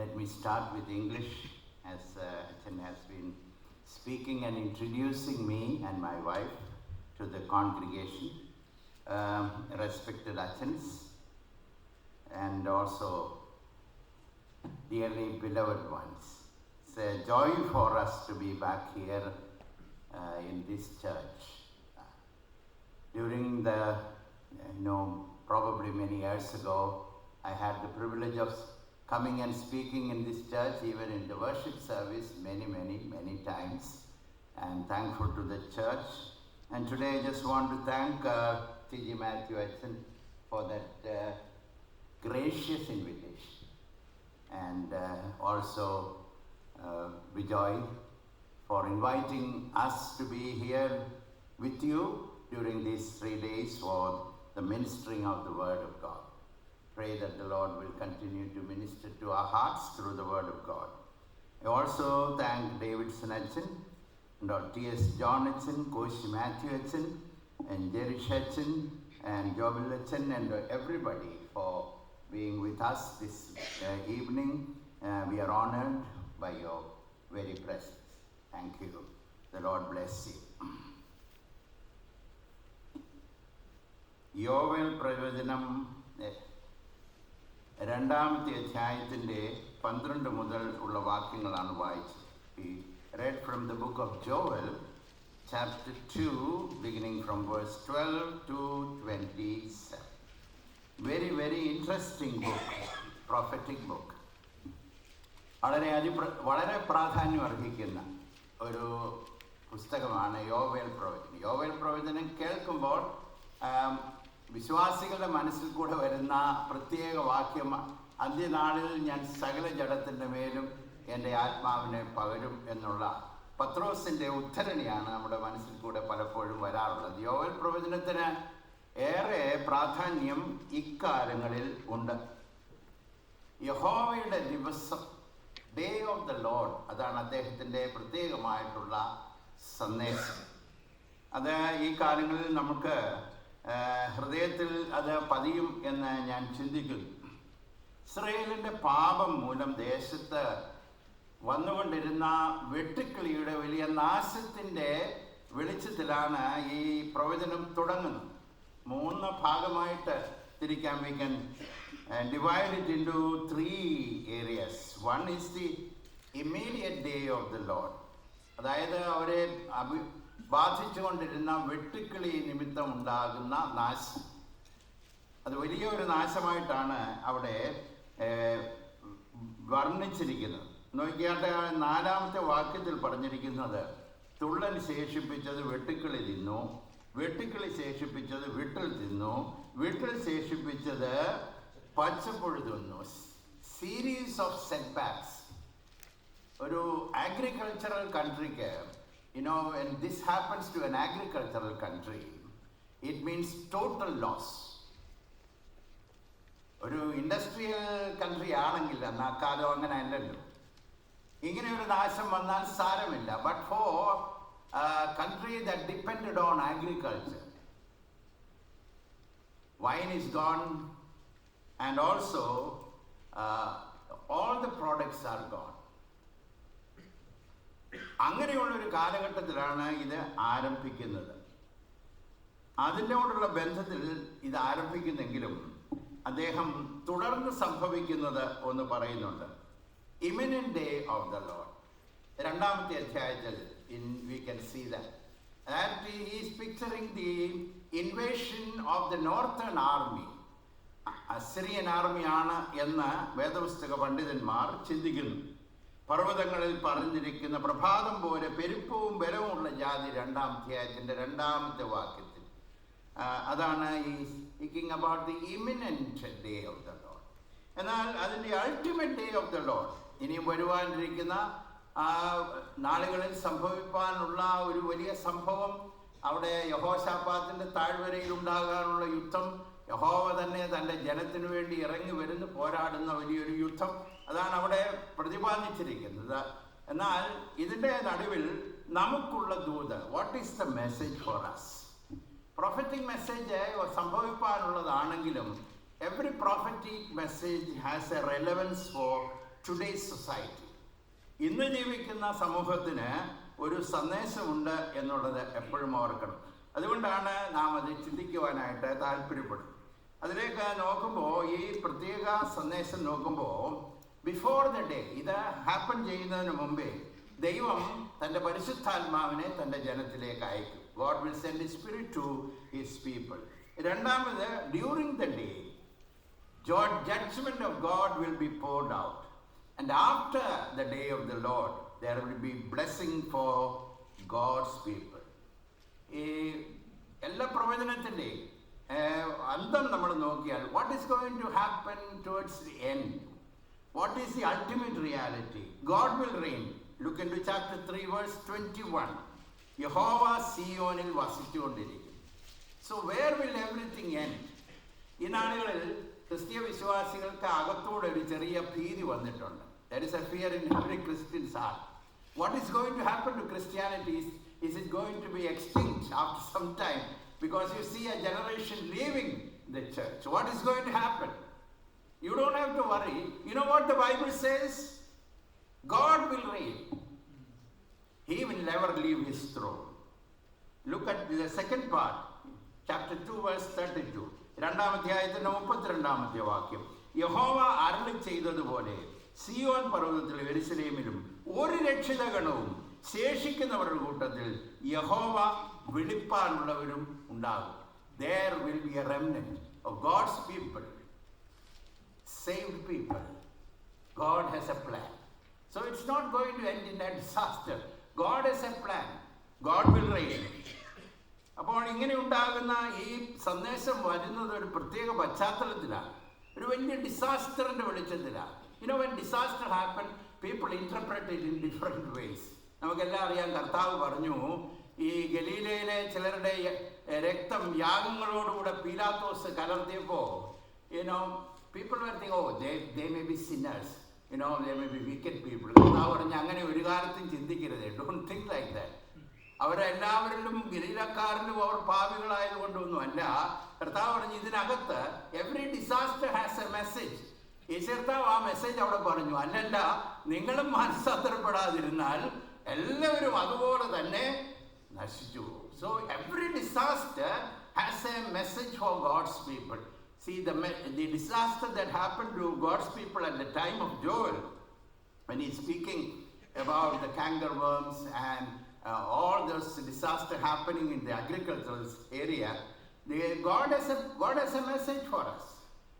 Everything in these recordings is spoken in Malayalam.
Let me start with English, as Achan has been speaking and introducing me and my wife to the congregation. Respected Achans, and also dearly beloved ones. It's a joy for us to be back here in this church. During the, probably many years ago, I had the privilege of coming and speaking in this church, even in the worship service, many times. I'm thankful to the church. And today I just want to thank T.G. Matthew Achan for that gracious invitation. And also Vijay for inviting us to be here with you during these 3 days for the ministering of the Word of God. Pray that the Lord will continue to minister to our hearts through the Word of God. I also thank Davidson Achan, and T.S. John Achan, Koshi Matthew Achan, and Jerish Achan, and Jobil Achan, and everybody for being with us this evening. We are honored by your very presence. Thank you. The Lord bless you. യോവേൽ പ്രവചനം 2-ാമത്തെ അധ്യായത്തിൻ്റെ 12 മുതൽ ഉള്ള വാക്യങ്ങളാണ് വായിച്ചത്. We read from the book of Joel, chapter 2, beginning from verse 12 to 27. Very interesting book, prophetic book. വളരെ പ്രാധാന്യം അർഹിക്കുന്ന ഒരു പുസ്തകമാണ് യോവേൽ പ്രവചനം. യോവേൽ പ്രവചനം കേൾക്കുമ്പോൾ വിശ്വാസികളുടെ മനസ്സിൽ കൂടെ വരുന്ന പ്രത്യേക വാക്യം, അന്ത്യനാളിൽ ഞാൻ സകല ജഡത്തിൻ്റെ മേലും എൻ്റെ ആത്മാവിനെ പകരും എന്നുള്ള പത്രോസിൻ്റെ ഉദ്ധരണിയാണ് നമ്മുടെ മനസ്സിൽ കൂടെ പലപ്പോഴും വരാറുള്ളത്. യോവേൽ പ്രവചനത്തിന് ഏറെ പ്രാധാന്യം ഇക്കാലങ്ങളിൽ ഉണ്ട്. യഹോവയുടെ ദിവസം, ഡേ ഓഫ് ദ ലോർഡ്, അതാണ് അദ്ദേഹത്തിൻ്റെ പ്രത്യേകമായിട്ടുള്ള സന്ദേശം. അത് ഈ കാലങ്ങളിൽ നമുക്ക് ഹൃദയത്തിൽ അത് പതിയും എന്ന് ഞാൻ ചിന്തിക്കുന്നു. ഇസ്രായേലിൻ്റെ പാപം മൂലം ദേശത്ത് വന്നുകൊണ്ടിരുന്ന വെട്ടുക്കിളിയുടെ വലിയ നാശത്തിൻ്റെ വെളിച്ചത്തിലാണ് ഈ പ്രവചനം തുടങ്ങുന്നത്. 3 ഭാഗമായിട്ട് തിരിക്കാൻ. We can divide it into 3 areas. One is the immediate day of the Lord. അതായത് അവരെ ബാധിച്ചുകൊണ്ടിരുന്ന വെട്ടുക്കിളി നിമിത്തം ഉണ്ടാകുന്ന നാശം. അത് വലിയൊരു നാശമായിട്ടാണ് അവിടെ വർണ്ണിച്ചിരിക്കുന്നത്. നോക്കിയാട്ടെ, 4-ാമത്തെ വാക്യത്തിൽ പറഞ്ഞിരിക്കുന്നത്, തുള്ളൻ ശേഷിപ്പിച്ചത് വെട്ടുക്കിളി തിന്നു, വെട്ടുക്കിളി ശേഷിപ്പിച്ചത് വിട്ടിൽ തിന്നു, വിട്ടിൽ ശേഷിപ്പിച്ചത് പച്ചപ്പുഴു തിന്നു. Series of set backs. ഒരു agricultural കൺട്രിക്ക്, when this happens to an agricultural country, it means total loss. ഒരു ഇൻഡസ്ട്രിയൽ കൺട്രി ആണെങ്കിൽ, അന്ന് അക്കാലം അങ്ങനെ അല്ലല്ലോ, ഇങ്ങനെ ഒരു നാശം വന്നാൽ സാരമില്ല. But for country that depended on agriculture, wine is gone, and also all the products are gone. അങ്ങനെയുള്ളൊരു കാലഘട്ടത്തിലാണ് ഇത് ആരംഭിക്കുന്നത്. അതിനോടുള്ള ബന്ധത്തിൽ ഇത് ആരംഭിക്കുന്നെങ്കിലും അദ്ദേഹം തുടർന്ന് സംഭവിക്കുന്നത് ഒന്ന് പറയുന്നുണ്ട്. Imminent day of the Lord. 2-ാമത്തെ അധ്യായത്തിൽ we can see that he is picturing the invasion of the northern army. Assyrian ആർമിയാണ് എന്ന് വേദപുസ്തക പണ്ഡിതന്മാർ ചിന്തിക്കുന്നു. പർവ്വതങ്ങളിൽ പറഞ്ഞിരിക്കുന്ന പ്രഭാതം പോലെ പെരുപ്പവും ബലവുമുള്ള ജാതി 2-ാം അധ്യായത്തിൻ്റെ 2-ാമത്തെ വാക്യത്തിൽ. അതാണ് ഈ speaking about the imminent day of the Lord. എന്നാൽ അതിൻ്റെ ultimate day of the Lord, ഇനിയും വരുവാനിരിക്കുന്ന നാളുകളിൽ സംഭവിക്കാനുള്ള ഒരു വലിയ സംഭവം, അവിടെ യഹോശാഫാത്തിന്റെ താഴ്വരയിൽ ഉണ്ടാകാനുള്ള യുദ്ധം, യഹോവ തന്നെ തൻ്റെ ജനത്തിനു വേണ്ടി ഇറങ്ങി വരുന്നു പോരാടുന്ന വലിയൊരു യുദ്ധം, അതാണ് അവിടെ പ്രതിപാദിച്ചിരിക്കുന്നത്. എന്നാൽ ഇതിൻ്റെ നടുവിൽ നമുക്കുള്ള ദൂത്, what is the message for us? Prophetic message സംഭവിക്കാനുള്ളതാണെങ്കിലും every prophetic message has a relevance for today's society. ഇന്ന് ജീവിക്കുന്ന സമൂഹത്തിന് ഒരു സന്ദേശമുണ്ട് എന്നുള്ളത് എപ്പോഴും ഓർക്കണം. അതുകൊണ്ടാണ് നാം അത് ചിന്തിക്കുവാനായിട്ട് താല്പര്യപ്പെടുന്നത്. അതിലേക്ക് നോക്കുമ്പോൾ, ഈ പ്രത്യേക സന്ദേശം നോക്കുമ്പോൾ, ബിഫോർ ദ ഡേ, ഇത് ഹാപ്പൻ ചെയ്യുന്നതിന് മുമ്പേ ദൈവം തൻ്റെ പരിശുദ്ധാത്മാവിനെ തൻ്റെ ജനത്തിലേക്ക് അയക്കും. God will send His Spirit to His people. രണ്ടാമത്, during the day, judgment of God will be poured out. And after the day of the Lord, there will be blessing for God's people. ഈ എല്ലാ പ്രവചനത്തിൻ്റെയും അന്തം നമ്മൾ നോക്കിയാൽ, what is going to happen towards the end? What is the ultimate reality? God will reign. Look into chapter 3 verse 21. യഹോവ സിയോനിൽ വസിച്ചുകൊണ്ടിരിക്കും. So where will everything end? ഈ നാളുകളിൽ ക്രിസ്തീയ വിശ്വാസികൾക്ക് അകത്തൂടെ ഒരു ചെറിയ ഭീതി വന്നിട്ടുണ്ട്. There is a fear in every Christian's heart. What is going to happen to Christianity? Is it going to be extinct after some time? Because you see a generation leaving the church. What is going to happen? You don't have to worry. You know what the Bible says? God will reign. He will never leave His throne. Look at the second part, chapter 2 verse 32. രണ്ടാം അധ്യായത്തിന്റെ 32-ാമത്തെ വാക്യം. യഹോവ അരുളി ചെയ്തതുപോലെ സിയോൻ പർവ്വതത്തിലും യെരൂശലേമിലും ഒരു രക്ഷിതഗണവും ശേഷിക്കുന്നവരുടെ കൂട്ടത്തിൽ യഹോവ വിളിപ്പാനുള്ളവരും ഉണ്ടാകും. There will be a remnant of God's people, saved people. God has a plan. So it's not going to end in a disaster. God has a plan. God will reign. അപ്പോൾ ഇങ്ങനെ ഉണ്ടാകുന്ന ഈ സന്ദേശം വരുന്നത് ഒരു പ്രത്യേക പശ്ചാത്തലത്തിലാണ്, ഒരു വലിയ ഡിസാസ്റ്ററിന്റെ വെളിച്ചത്തിലാണ്. when disaster happen, people interpret it in different ways. നമുക്കെല്ലാം അറിയാം, കർത്താവ് പറഞ്ഞു, ഈ ഗലീലയിലെ ചിലരുടെ രക്തം യാഗങ്ങളോടുകൂടെ പീലാത്തോസ് കലർത്തിയപ്പോൾ people were thinking, oh, they may be sinners, they may be wicked people. കർത്താവ് പറഞ്ഞു, അങ്ങനെ ഒരു കാലത്തും ചിന്തിക്കരുത്. Don't think like that. അവരെല്ലാവരിലും ഗലീലക്കാരിലും അവർ പാപികളായതുകൊണ്ടൊന്നും അല്ല. കർത്താവ് പറഞ്ഞു, ഇതിനകത്ത് every disaster has a message. യേശുകർത്താവ് ആ മെസ്സേജ് അവിടെ പറഞ്ഞു, അല്ലല്ല, നിങ്ങളും മനസ്സാന്തരപ്പെടാതിരുന്നാൽ എല്ലാവരും അതുപോലെ തന്നെ നശിച്ചു. So every disaster has a message for God's people. See, the disaster that happened to God's people at the time of Joel, when he's speaking about the cankerworms and all those disaster happening in the agricultural area, God has a message for us.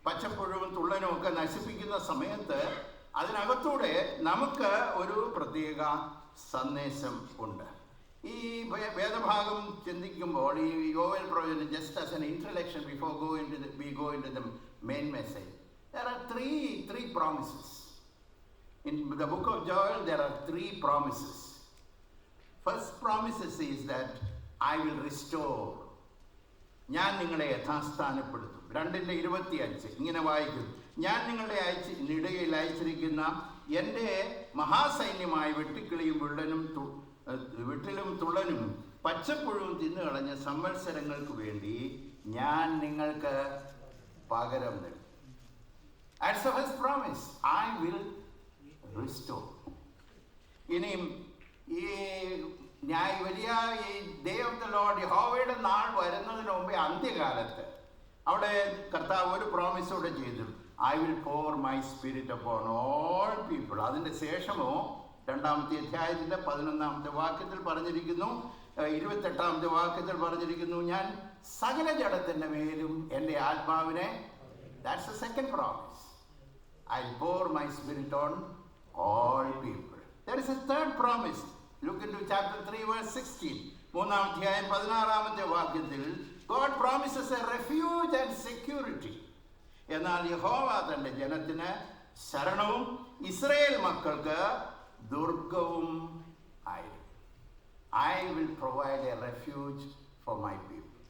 പച്ചപ്പുഴവും തുള്ളനും ഒക്കെ നശിപ്പിക്കുന്ന സമയത്ത് അതിനകത്തൂടെ നമുക്ക് ഒരു പ്രത്യേക സന്ദേശം ഉണ്ട്. ഈ വേദഭാഗം ചിന്തിക്കുമ്പോൾ ഈ യോവേൽ പ്രവചനം, just as an introduction before we go into the main message, there are three promises. In the book of Joel, there are 3 promises. First promises is that I will restore. ഞാൻ നിങ്ങളെ യഥാസ്ഥാനപ്പെടുത്തും. 2:25 ഇങ്ങനെ വായിക്കുന്നു, ഞാൻ നിങ്ങളുടെ ഇടയിൽ അയച്ചിരിക്കുന്ന എൻ്റെ മഹാസൈന്യമായ വെട്ടിക്കിളിയും വിട്ടിലും തുള്ളനും പച്ചപ്പുഴവും തിന്നുകളഞ്ഞ സംവത്സരങ്ങൾക്ക് വേണ്ടി ഞാൻ നിങ്ങൾക്ക് പകരം നൽകും. That's the first promise. I will restore. ഇനിയും ഈ വലിയ ഈ ഡേ ഓഫ് ദ ലോർഡ്, യഹോവയുടെ നാൾ വരുന്നതിന് മുമ്പേ അന്ത്യകാലത്ത് അവിടെ കർത്താവ് ഒരു പ്രോമിസ് കൂടെ ചെയ്തു, I will pore my spirit upon all people. അതിൻ്റെ ശേഷമോ 2-ാമത്തെ അധ്യായത്തിൻ്റെ 11-ാമത്തെ വാക്യത്തിൽ പറഞ്ഞിരിക്കുന്നു, 28-ാമത്തെ വാക്യത്തിൽ പറഞ്ഞിരിക്കുന്നു, ഞാൻ സകല ജഡത്തിൻ്റെ മേലും എൻ്റെ ആത്മാവിനെ. That's the second promise. I'll pour my spirit on all people. There is a third promise. Look into chapter 3 verse 16. 3-ാം അധ്യായം 16-ാമത്തെ വാക്യത്തിൽ God promises a refuge and security. എന്നാൽ യഹോവ തന്റെ ജനത്തിന് ശരണവും ഇസ്രായേൽ മക്കൾക്ക് ദുർഗവും ആയിരിക്കും. I will provide a refuge for my people.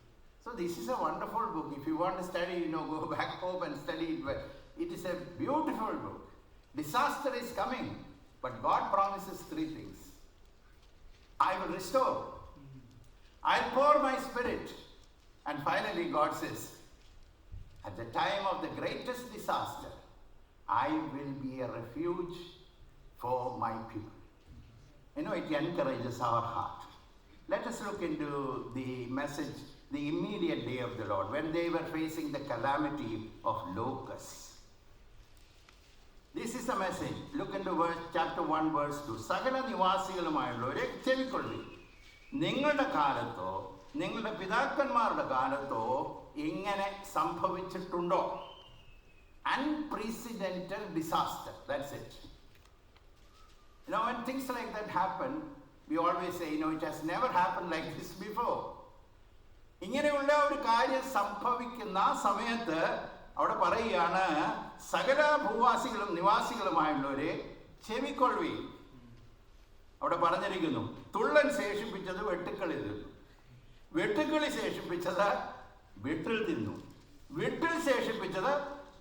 So this is a wonderful book. If you want to study, go back home and study it. But it is a beautiful book. Disaster is coming, but God promises 3 things. I will restore. I'll pour my spirit. And finally God says, at the time of the greatest disaster, I will be a refuge for my people. You know, it encourages our heart. Let us look into the message, the immediate day of the Lord, when they were facing the calamity of locusts. This is a message. Look into chapter 1, verse 2. സകല നിവാസികളുമായുള്ളവരെ ചെവിക്കൊള്ളുവിൻ. നിങ്ങളുടെ കാലത്തോ നിങ്ങളുടെ പിതാക്കന്മാരുടെ കാലത്തോ ഇങ്ങനെ സംഭവിച്ചിട്ടുണ്ടോ? Unprecedented disaster. That's it. You know, when things like that happen, we always say, you know, it has never happened like this before. ഇങ്ങനെയുള്ള ഒരു കാര്യം സംഭവിക്കുന്ന സമയത്ത് അവിടെ പറയുകയാണ്, സകല ഭൂവാസികളും നിവാസികളുമായുള്ളവരെ ചെവിക്കൊള്ളുവിൻ. അവിടെ പറഞ്ഞിരിക്കുന്നു, തുള്ളൻ ശേഷിപ്പിച്ചത് വെട്ടുക്കളിൽ തിന്നു, വെട്ടുക്കിളി ശേഷിപ്പിച്ചത് വിട്ടിൽ തിന്നു, വിട്ടിൽ ശേഷിപ്പിച്ചത്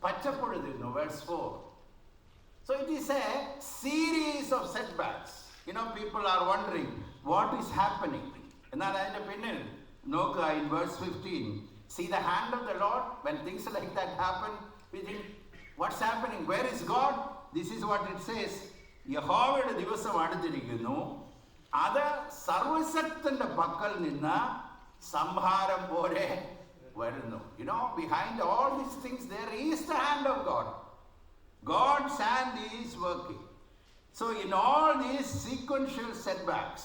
പച്ചപ്പുഴ തിന്നു. Verse 4. So it is a series of setbacks. You know, people are wondering what is happening. എന്നാൽ അതിൻ്റെ പിന്നിൽ നോക്കുക, in verse 15, see the hand of the Lord. When things like that happen, we think, what's happening? Where is God? This is what it says. യഹോവയുടെ ദിവസം അടുത്തിരിക്കുന്നു, അത് സർവശക്തന്റെ പക്കൽ നിന്ന് സംഹാരം പോലെ വരുന്നു. You know, behind all these things there is the hand of God. God's hand is working. So in all these sequential setbacks,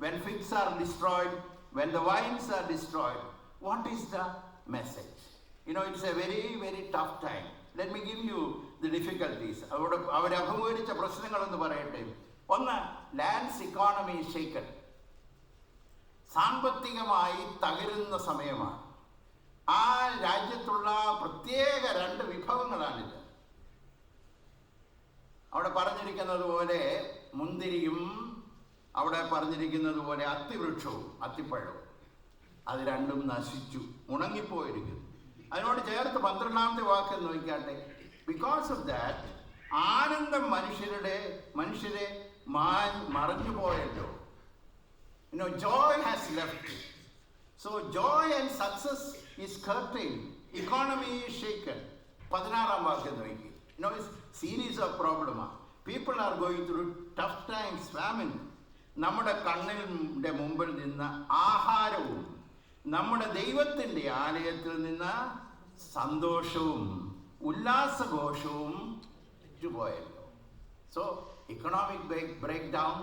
when figs are destroyed, when the vines are destroyed, what is the message? You know, it's a very, very tough time. Let me give you the difficulties. അവർ അഭിമുഖീകരിച്ച പ്രശ്നങ്ങളെന്ന് പറയട്ടെ. ഒന്ന്, ലാൻഡ്സ് ഇക്കോണമി ഷേക്കൺ. സാമ്പത്തികമായി തകരുന്ന സമയമാണ്. ആ രാജ്യത്തുള്ള പ്രത്യേക 2 വിഭവങ്ങളാണിത്. അവിടെ പറഞ്ഞിരിക്കുന്നത് പോലെ മുന്തിരിയും അവിടെ പറഞ്ഞിരിക്കുന്നത് പോലെ അത്തിവൃക്ഷവും അത്തിപ്പഴവും, അത് രണ്ടും നശിച്ചു, ഉണങ്ങിപ്പോയിരിക്കുന്നു. അതിനോട് ചേർത്ത് 12ാമത്തെ വാക്ക് നോക്കിക്കാട്ടെ. ബിക്കോസ് ഓഫ് ദാറ്റ് ആനന്ദം മനുഷ്യരെ മറഞ്ഞു പോയല്ലോ. You know, joy has left. So joy and success is curtailed. Economy is shaken. 16ാം വാക്യം നോക്കി. You know, it's series of problems. People are going through tough times, famine. നമ്മുടെ കണ്ണിൻ്റെ മുമ്പിൽ നിന്ന് ആഹാരവും നമ്മുടെ ദൈവത്തിൻ്റെ ആലയത്തിൽ നിന്ന് സന്തോഷവും ഉല്ലാസഘോഷവും പോയല്ലോ. So economic breakdown,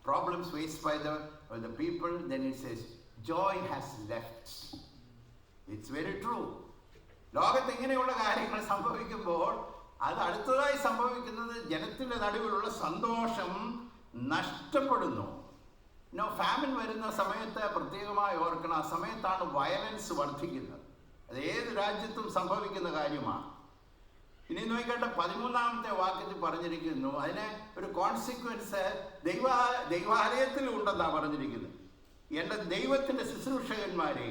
problems faced by the people, then it says joy has left. It's very true. ലോകത്ത് ഇങ്ങനെയുള്ള കാര്യങ്ങൾ സംഭവിക്കുമ്പോൾ അത് അടുത്തതായി സംഭവിക്കുന്നത് ജനത്തിൻ്റെ നടുവിലുള്ള സന്തോഷം നഷ്ടപ്പെടുന്നു. ഫാമിൻ വരുന്ന സമയത്ത് പ്രത്യേകമായി ഓർക്കണം, ആ സമയത്താണ് വയലൻസ് വർദ്ധിക്കുന്നത്. അത് ഏത് രാജ്യത്തും സംഭവിക്കുന്ന കാര്യമാണ്. ഇനി നോക്കിക്കട്ടെ, 13ാമത്തെ വാക്യത്തിൽ പറഞ്ഞിരിക്കുന്നു, അതിന് ഒരു കോൺസിക്വൻസ് ദൈവാലയത്തിലും ഉണ്ടെന്നാണ് പറഞ്ഞിരിക്കുന്നത്. എൻ്റെ ദൈവത്തിൻ്റെ ശുശ്രൂഷകന്മാരെ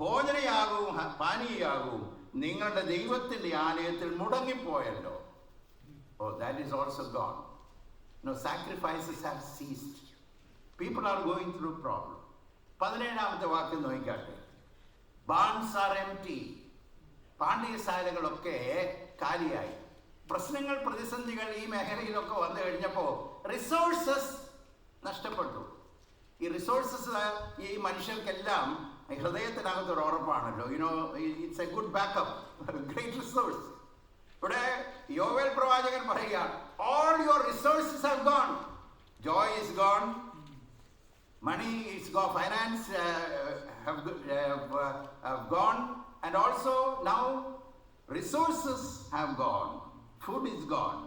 ഭോജനയാകവും പാനീയയാകവും നിങ്ങളുടെ ദൈവത്തിൻ്റെ ആലയത്തിൽ മുടങ്ങിപ്പോയല്ലോ. Oh, that is also gone. No, sacrifices have ceased. People are going through problem. 17ാമത്തെ വാക്യം നോക്കിക്കാട്ടെ. Barns are empty. പാണ്ഡ്യശാലകളൊക്കെ കാലിയായി. പ്രശ്നങ്ങൾ, പ്രതിസന്ധികൾ ഈ മേഖലയിലൊക്കെ വന്നു കഴിഞ്ഞപ്പോൾ റിസോഴ്സസ് നഷ്ടപ്പെട്ടു. ഈ റിസോഴ്സസ് ഈ മനുഷ്യർക്കെല്ലാം ഹൃദയത്തിനകത്തൊരു ഉറപ്പാണല്ലോ. You know, it's a good backup, great resource. ഇവിടെ യോവേൽ പ്രവാചകൻ പറയുകയാണ്, all your resources have gone. Joy is gone, money is gone, finance have gone, and also now resources have gone, food is gone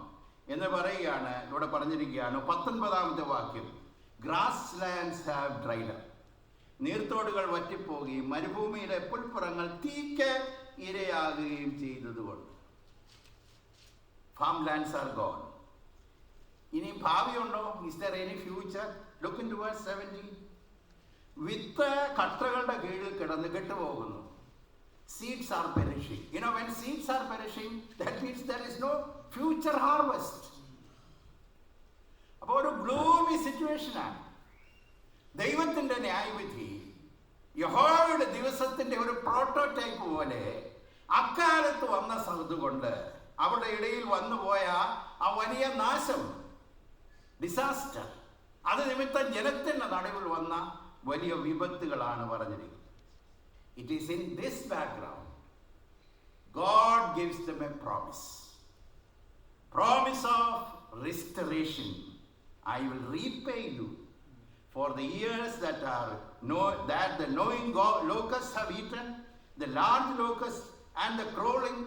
എന്ന് പറയുകയാണ്. ഇവിടെ പറഞ്ഞിരിക്കുകയാണ് 19ാമത്തെ വാക്യം, grass lands have dried up. നീർത്തോടുകൾ വറ്റിപ്പോകുകയും മരുഭൂമിയിലെ പുൽപ്പുറങ്ങൾ തീക്ക് ഇരയാകുകയും ചെയ്തതുകൊണ്ട്. Farm lands are gone. ഇനി ഭാവിയുണ്ടോ? Is there any future? Look into verse 17. വിത്ത് കട്ടകളുടെ കീഴിൽ കിടന്ന് കെട്ടുപോകുന്നു. Seeds are perishing. You know, when seeds are perishing, that means there is no future harvest. അപ്പോൾ ഒരു ഗ്ലൂമി സിറ്റുവേഷനാണ്. ദൈവത്തിൻ്റെ ന്യായവിധി യഹോവയുടെ ദിവസത്തിൻ്റെ ഒരു പ്രോട്ടോടൈപ്പ് പോലെ അക്കാലത്ത് വന്ന അതുകൊണ്ട് അവരുടെ ഇടയിൽ വന്നുപോയ ആ വലിയ നാശം, ഡിസാസ്റ്റർ, അത് നിമിത്തം ജനത്തിൻ്റെ നടുവിൽ വന്ന വലിയ വിപത്തുകളാണ് പറഞ്ഞിരിക്കുന്നത്. It is in this background God gives them a promise of restoration. I will repay you for the years that the gnawing locusts have eaten, the large locusts and the crawling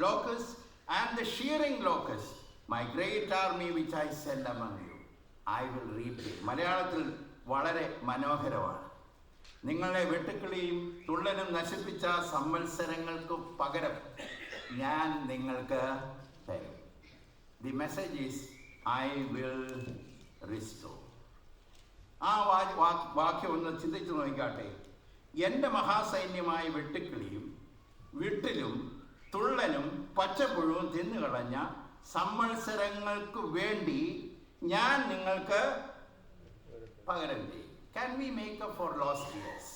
locusts and the shearing locusts, my great army which I send among you. I will repay. മലയാളത്തിൽ വളരെ മനോഹരമാണ്. നിങ്ങളെ വെട്ടുക്കിളിയും തുള്ളനും നശിപ്പിച്ച സംവത്സരങ്ങൾക്ക് പകരം ഞാൻ നിങ്ങൾക്ക് തരും. The message is I will restore. ആ വാക്യം ഒന്ന് ചിന്തിച്ചു നോക്കാട്ടെ. എൻ്റെ മഹാസൈന്യമായ വെട്ടുക്കിളിയും വിട്ടിലും തുള്ളനും പച്ചപ്പുഴവും തിന്നുകളഞ്ഞ സംവത്സരങ്ങൾക്ക് വേണ്ടി ഞാൻ നിങ്ങൾക്ക് പകരം ചെയ്യും. Can we make up for lost years?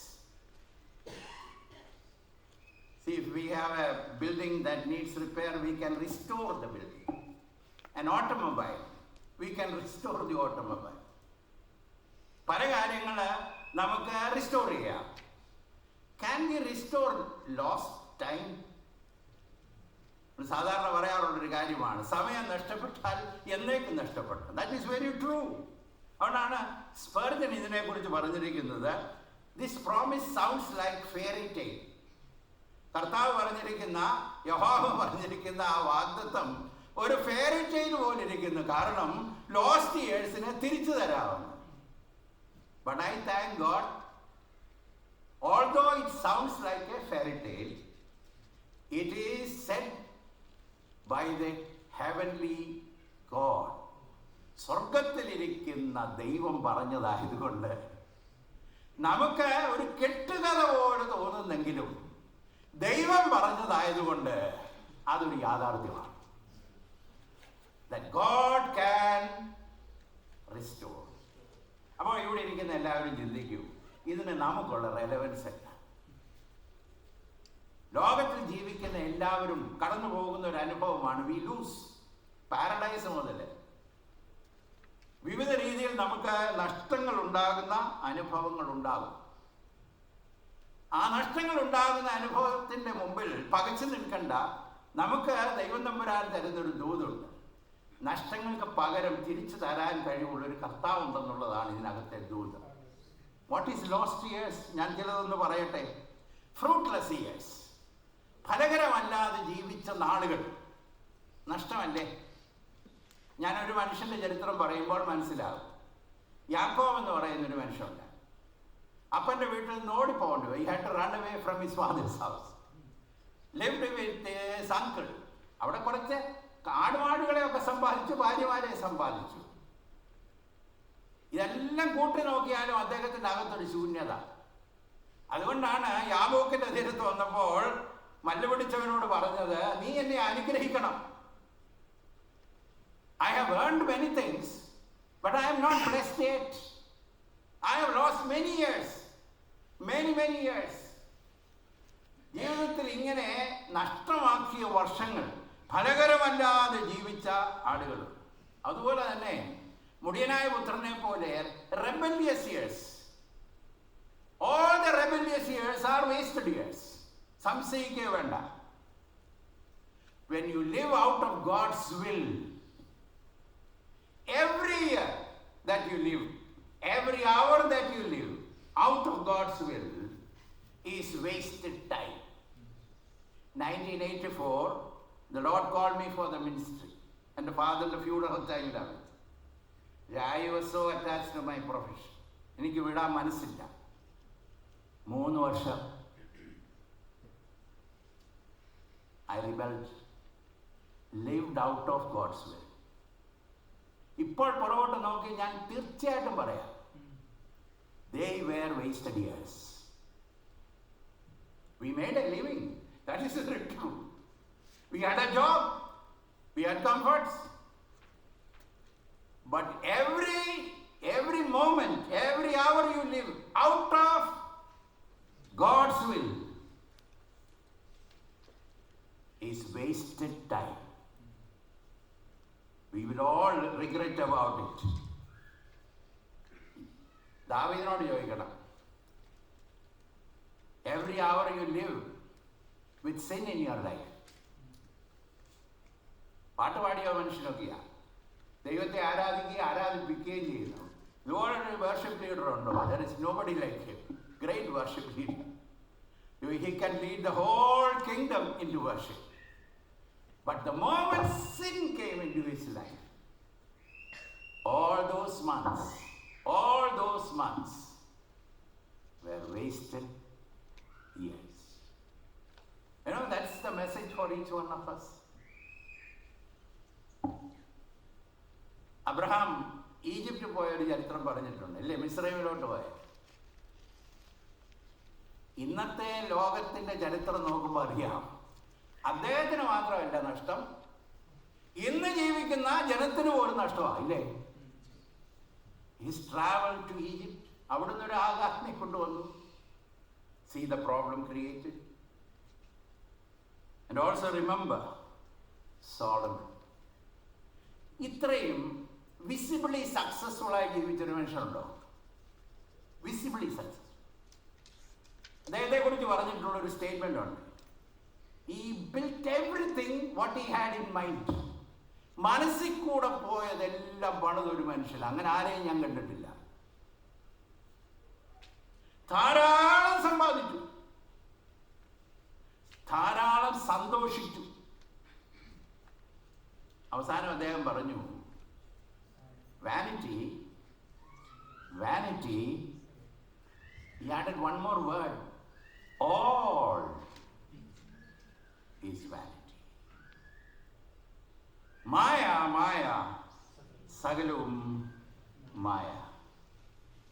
See, if we have a building that needs repair, we can restore the building. An automobile, we can restore the automobile. പല കാര്യങ്ങൾ നമുക്ക് റിസ്റ്റോർ ചെയ്യാം. Can we restore lost time? സാധാരണ പറയാറുള്ളൊരു കാര്യമാണ്, സമയം നഷ്ടപ്പെട്ടാൽ എന്നേക്കും നഷ്ടപ്പെട്ടു. That is very true. അതുകൊണ്ടാണ് സ്പർജൻ ഇതിനെക്കുറിച്ച് പറഞ്ഞിരിക്കുന്നത്, this promise sounds like fairy tale. കർത്താവ് പറഞ്ഞിരിക്കുന്ന, യഹോവ പറഞ്ഞിരിക്കുന്ന ആ വാഗ്ദത്തം ഒരു ഫെയറി ടെയിൽ പോലെ ഇരിക്കുന്നു. കാരണം ലോസ്റ്റ് ഇയേഴ്സിനെ തിരിച്ചു തരാമെന്ന്. But I thank God, although it sounds like a fairy tale, it is said by the heavenly God. സ്വർഗത്തിലിരിക്കുന്ന ദൈവം പറഞ്ഞതായതുകൊണ്ട് നമുക്ക് ഒരു കെട്ടുകഥ പോലെ തോന്നുന്നെങ്കിലും ദൈവം പറഞ്ഞതായതുകൊണ്ട് അതൊരു യാഥാർത്ഥ്യമാണ്. That God can restore. അപ്പോൾ ഇവിടെ ഇരിക്കുന്ന എല്ലാവരും ചിന്തിക്കൂ, ഇതിന് നമുക്കുള്ള റെലവൻസ് അല്ല. ലോകത്തിൽ ജീവിക്കുന്ന എല്ലാവരും കടന്നു പോകുന്ന ഒരു അനുഭവമാണ് വി ലൂസ്. പാരഡൈസ് മുതൽ വിവിധ രീതിയിൽ നമുക്ക് നഷ്ടങ്ങൾ ഉണ്ടാകുന്ന അനുഭവങ്ങൾ ഉണ്ടാകും. ആ നഷ്ടങ്ങൾ ഉണ്ടാകുന്ന അനുഭവത്തിൻ്റെ മുമ്പിൽ പകച്ചു നിൽക്കണ്ട. നമുക്ക് ദൈവം തമ്പുരാൻ തരുന്നൊരു ദൂതുണ്ട്. നഷ്ടങ്ങൾക്ക് പകരം തിരിച്ചു തരാൻ കഴിവുള്ളൊരു കർത്താവ് ഉണ്ടെന്നുള്ളതാണ് ഇതിനകത്തെ ദൂത്. What is lost years? ഞാൻ ചിലതൊന്ന് പറയട്ടെ. ഫ്രൂട്ട്ലെസ് ഇയേഴ്സ്, ഫലകരമല്ലാതെ ജീവിച്ച നാളുകൾ നഷ്ടമല്ലേ? ഞാനൊരു മനുഷ്യൻ്റെ ചരിത്രം പറയുമ്പോൾ മനസ്സിലാകും. യാക്കോബ് എന്ന് പറയുന്നൊരു മനുഷ്യനുണ്ട്. അപ്പൻ്റെ വീട്ടിൽ നിന്ന് ഓടിപ്പോകേണ്ടി വരും. He had to run away from his father's house. Lived with his uncle. അവിടെ കുറച്ച് കാടുമാടുകളെയൊക്കെ സമ്പാദിച്ചു, ഭാര്യമാരെ സമ്പാദിച്ചു. ഇതെല്ലാം കൂട്ടി നോക്കിയാലും അദ്ദേഹത്തിൻ്റെ അകത്തൊരു ശൂന്യത. അതുകൊണ്ടാണ് യാബോക്കിൻ്റെ തീരത്ത് വന്നപ്പോൾ മല്ലുപിടിച്ചവനോട് പറഞ്ഞത്, നീ എന്നെ അനുഗ്രഹിക്കണം. I have earned many things, but I am not blessed yet. I have lost many years. Many years. ജീവിതത്തിൽ ഇങ്ങനെ നഷ്ടമാക്കിയ വർഷങ്ങൾ, ഫലകരമല്ലാതെ ജീവിച്ച ആളുകൾ. അതുപോലെ തന്നെ മുടിയനായ പുത്രനെ പോലെ rebellious years. All the rebellious years are wasted years. സംശയിക്കേ വേണ്ട. When you live out of God's will, every year that you live, every hour that you live out of God's will is wasted time. 1984, the Lord called me for the ministry and the father the funeral time of it. I was so attached to my profession. എനിക്ക് വിടാൻ മനസ്സില്ല. 3 വർഷം I rebelled, lived out of God's will. ഇപ്പോൾ പുറകോട്ട് നോക്കി ഞാൻ തീർച്ചയായിട്ടും പറയാം, they were wasted years. We made a living. That is the truth. We had a job. We had comforts. But every moment, every hour you live out of God's will is wasted time. We will all regret about it. ദാവീദിനോട് ചോദിക്കണം, every hour you live with sin in your life. പാട്ട് പാടിയ മനുഷ്യനൊക്കെയാ ദൈവത്തെ ആരാധിപ്പിക്കുകയും ചെയ്യുന്നു. ഇതുപോലൊരു വർഷിപ്പ് ലീഡർ ഉണ്ടോ? There is nobody like him. Great worship leader. He can lead the whole kingdom into worship. But the moment sin came into his life, all those months were wasted years. You know, that's the message for each one of us. Abraham ഈജിപ്തിൽ പോയൊരു ചരിത്രം പറഞ്ഞിട്ടുണ്ട് അല്ലേ? മിസ്രൈമിലോട്ട് പോയ. ഇന്നത്തെ ലോകത്തിന്റെ ചരിത്രം നോക്കുമ്പോൾ അറിയാം, അദ്ദേഹത്തിന് മാത്രമല്ല നഷ്ടം, ഇന്ന് ജീവിക്കുന്ന ജനത്തിന് പോലും നഷ്ടമാണ് ഇല്ലേ? He's traveled to Egypt. അവിടുന്ന് ഒരു ആകാശനെ കൊണ്ടുവന്നു. See the problem created. And also remember Solomon. ഇത്രയും വിസിബിളി സക്സസ്ഫുൾ ആയി ജീവിച്ചൊരു മനുഷ്യനുണ്ടോ? Visibly success. അദ്ദേഹത്തെ കുറിച്ച് പറഞ്ഞിട്ടുള്ള ഒരു സ്റ്റേറ്റ്മെന്റ് ഉണ്ട്. He built everything what he had in mind. മനസ്സിൽ കൂടെ പോയതെല്ലാം പണിതൊരു മനുഷ്യൻ. അങ്ങനെ ആരെയും ഞാൻ കണ്ടിട്ടില്ല. ധാരാളം സമ്പാദിച്ചു, ധാരാളം സന്തോഷിച്ചു. അവസാനം അദ്ദേഹം പറഞ്ഞു, vanity, he added one more word, all is vanity. മായ സകലവും മായ.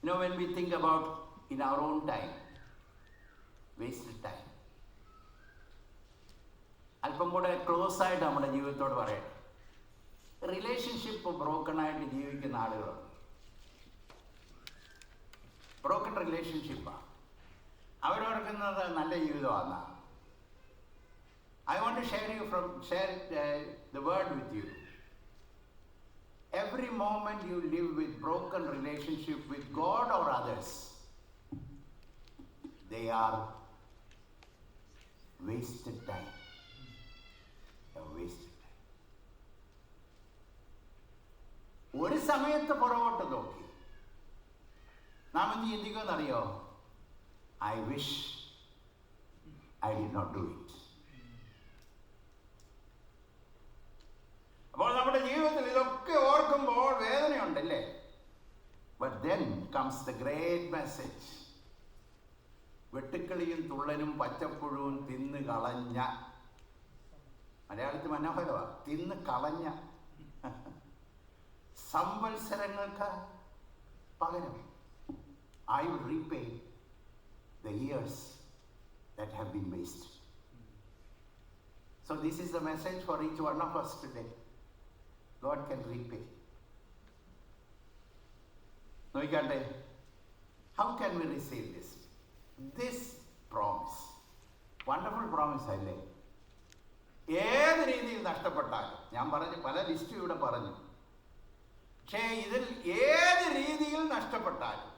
You know, when we think about in our own time, wasted time. അല്പം കൂടെ ക്ലോസ് ആയിട്ട് നമ്മുടെ ജീവിതത്തോട് പറയട്ടെ. റിലേഷൻഷിപ്പ് ബ്രോക്കൺ ആയിട്ട് ജീവിക്കുന്ന ആളുകളുണ്ട്. ബ്രോക്കൺ റിലേഷൻഷിപ്പാണ്. അവരോർക്കുന്നത് നല്ല ജീവിതമാണ്. I want to share the word with you. Every moment you live with broken relationship with God or others, they are wasted time. They are wasted time. ഒരു സമയത്ത് പുറകോട്ട് നോക്കി നാം എന്ത് ചിന്തിക്കുമെന്നറിയോ? I wish I did not do it. അപ്പോൾ നമ്മുടെ ജീവിതത്തിൽ ഇതൊക്കെ ഓർക്കുമ്പോൾ വേദനയുണ്ടല്ലേ? But then comes the great message. വെട്ടുക്കിളിയും തുള്ളനും പച്ചപ്പുഴുവും തിന്ന് കളഞ്ഞ, മലയാളത്തിൽ മനോഹരമാണ്, തിന്ന് കളഞ്ഞ സംവത്സരങ്ങൾക്ക് പകരം I will repay the years that have been wasted. So this is the message for each one of us today. God can repay. നോക്കട്ടെ, how can we receive this? This promise, wonderful promise അല്ലേ? ഏത് രീതിയിൽ നഷ്ടപ്പെട്ടാലും, ഞാൻ പറഞ്ഞു പല ലിസ്റ്റ് ഇവിടെ പറഞ്ഞു, പക്ഷേ ഇതിൽ ഏത് രീതിയിൽ നഷ്ടപ്പെട്ടാലും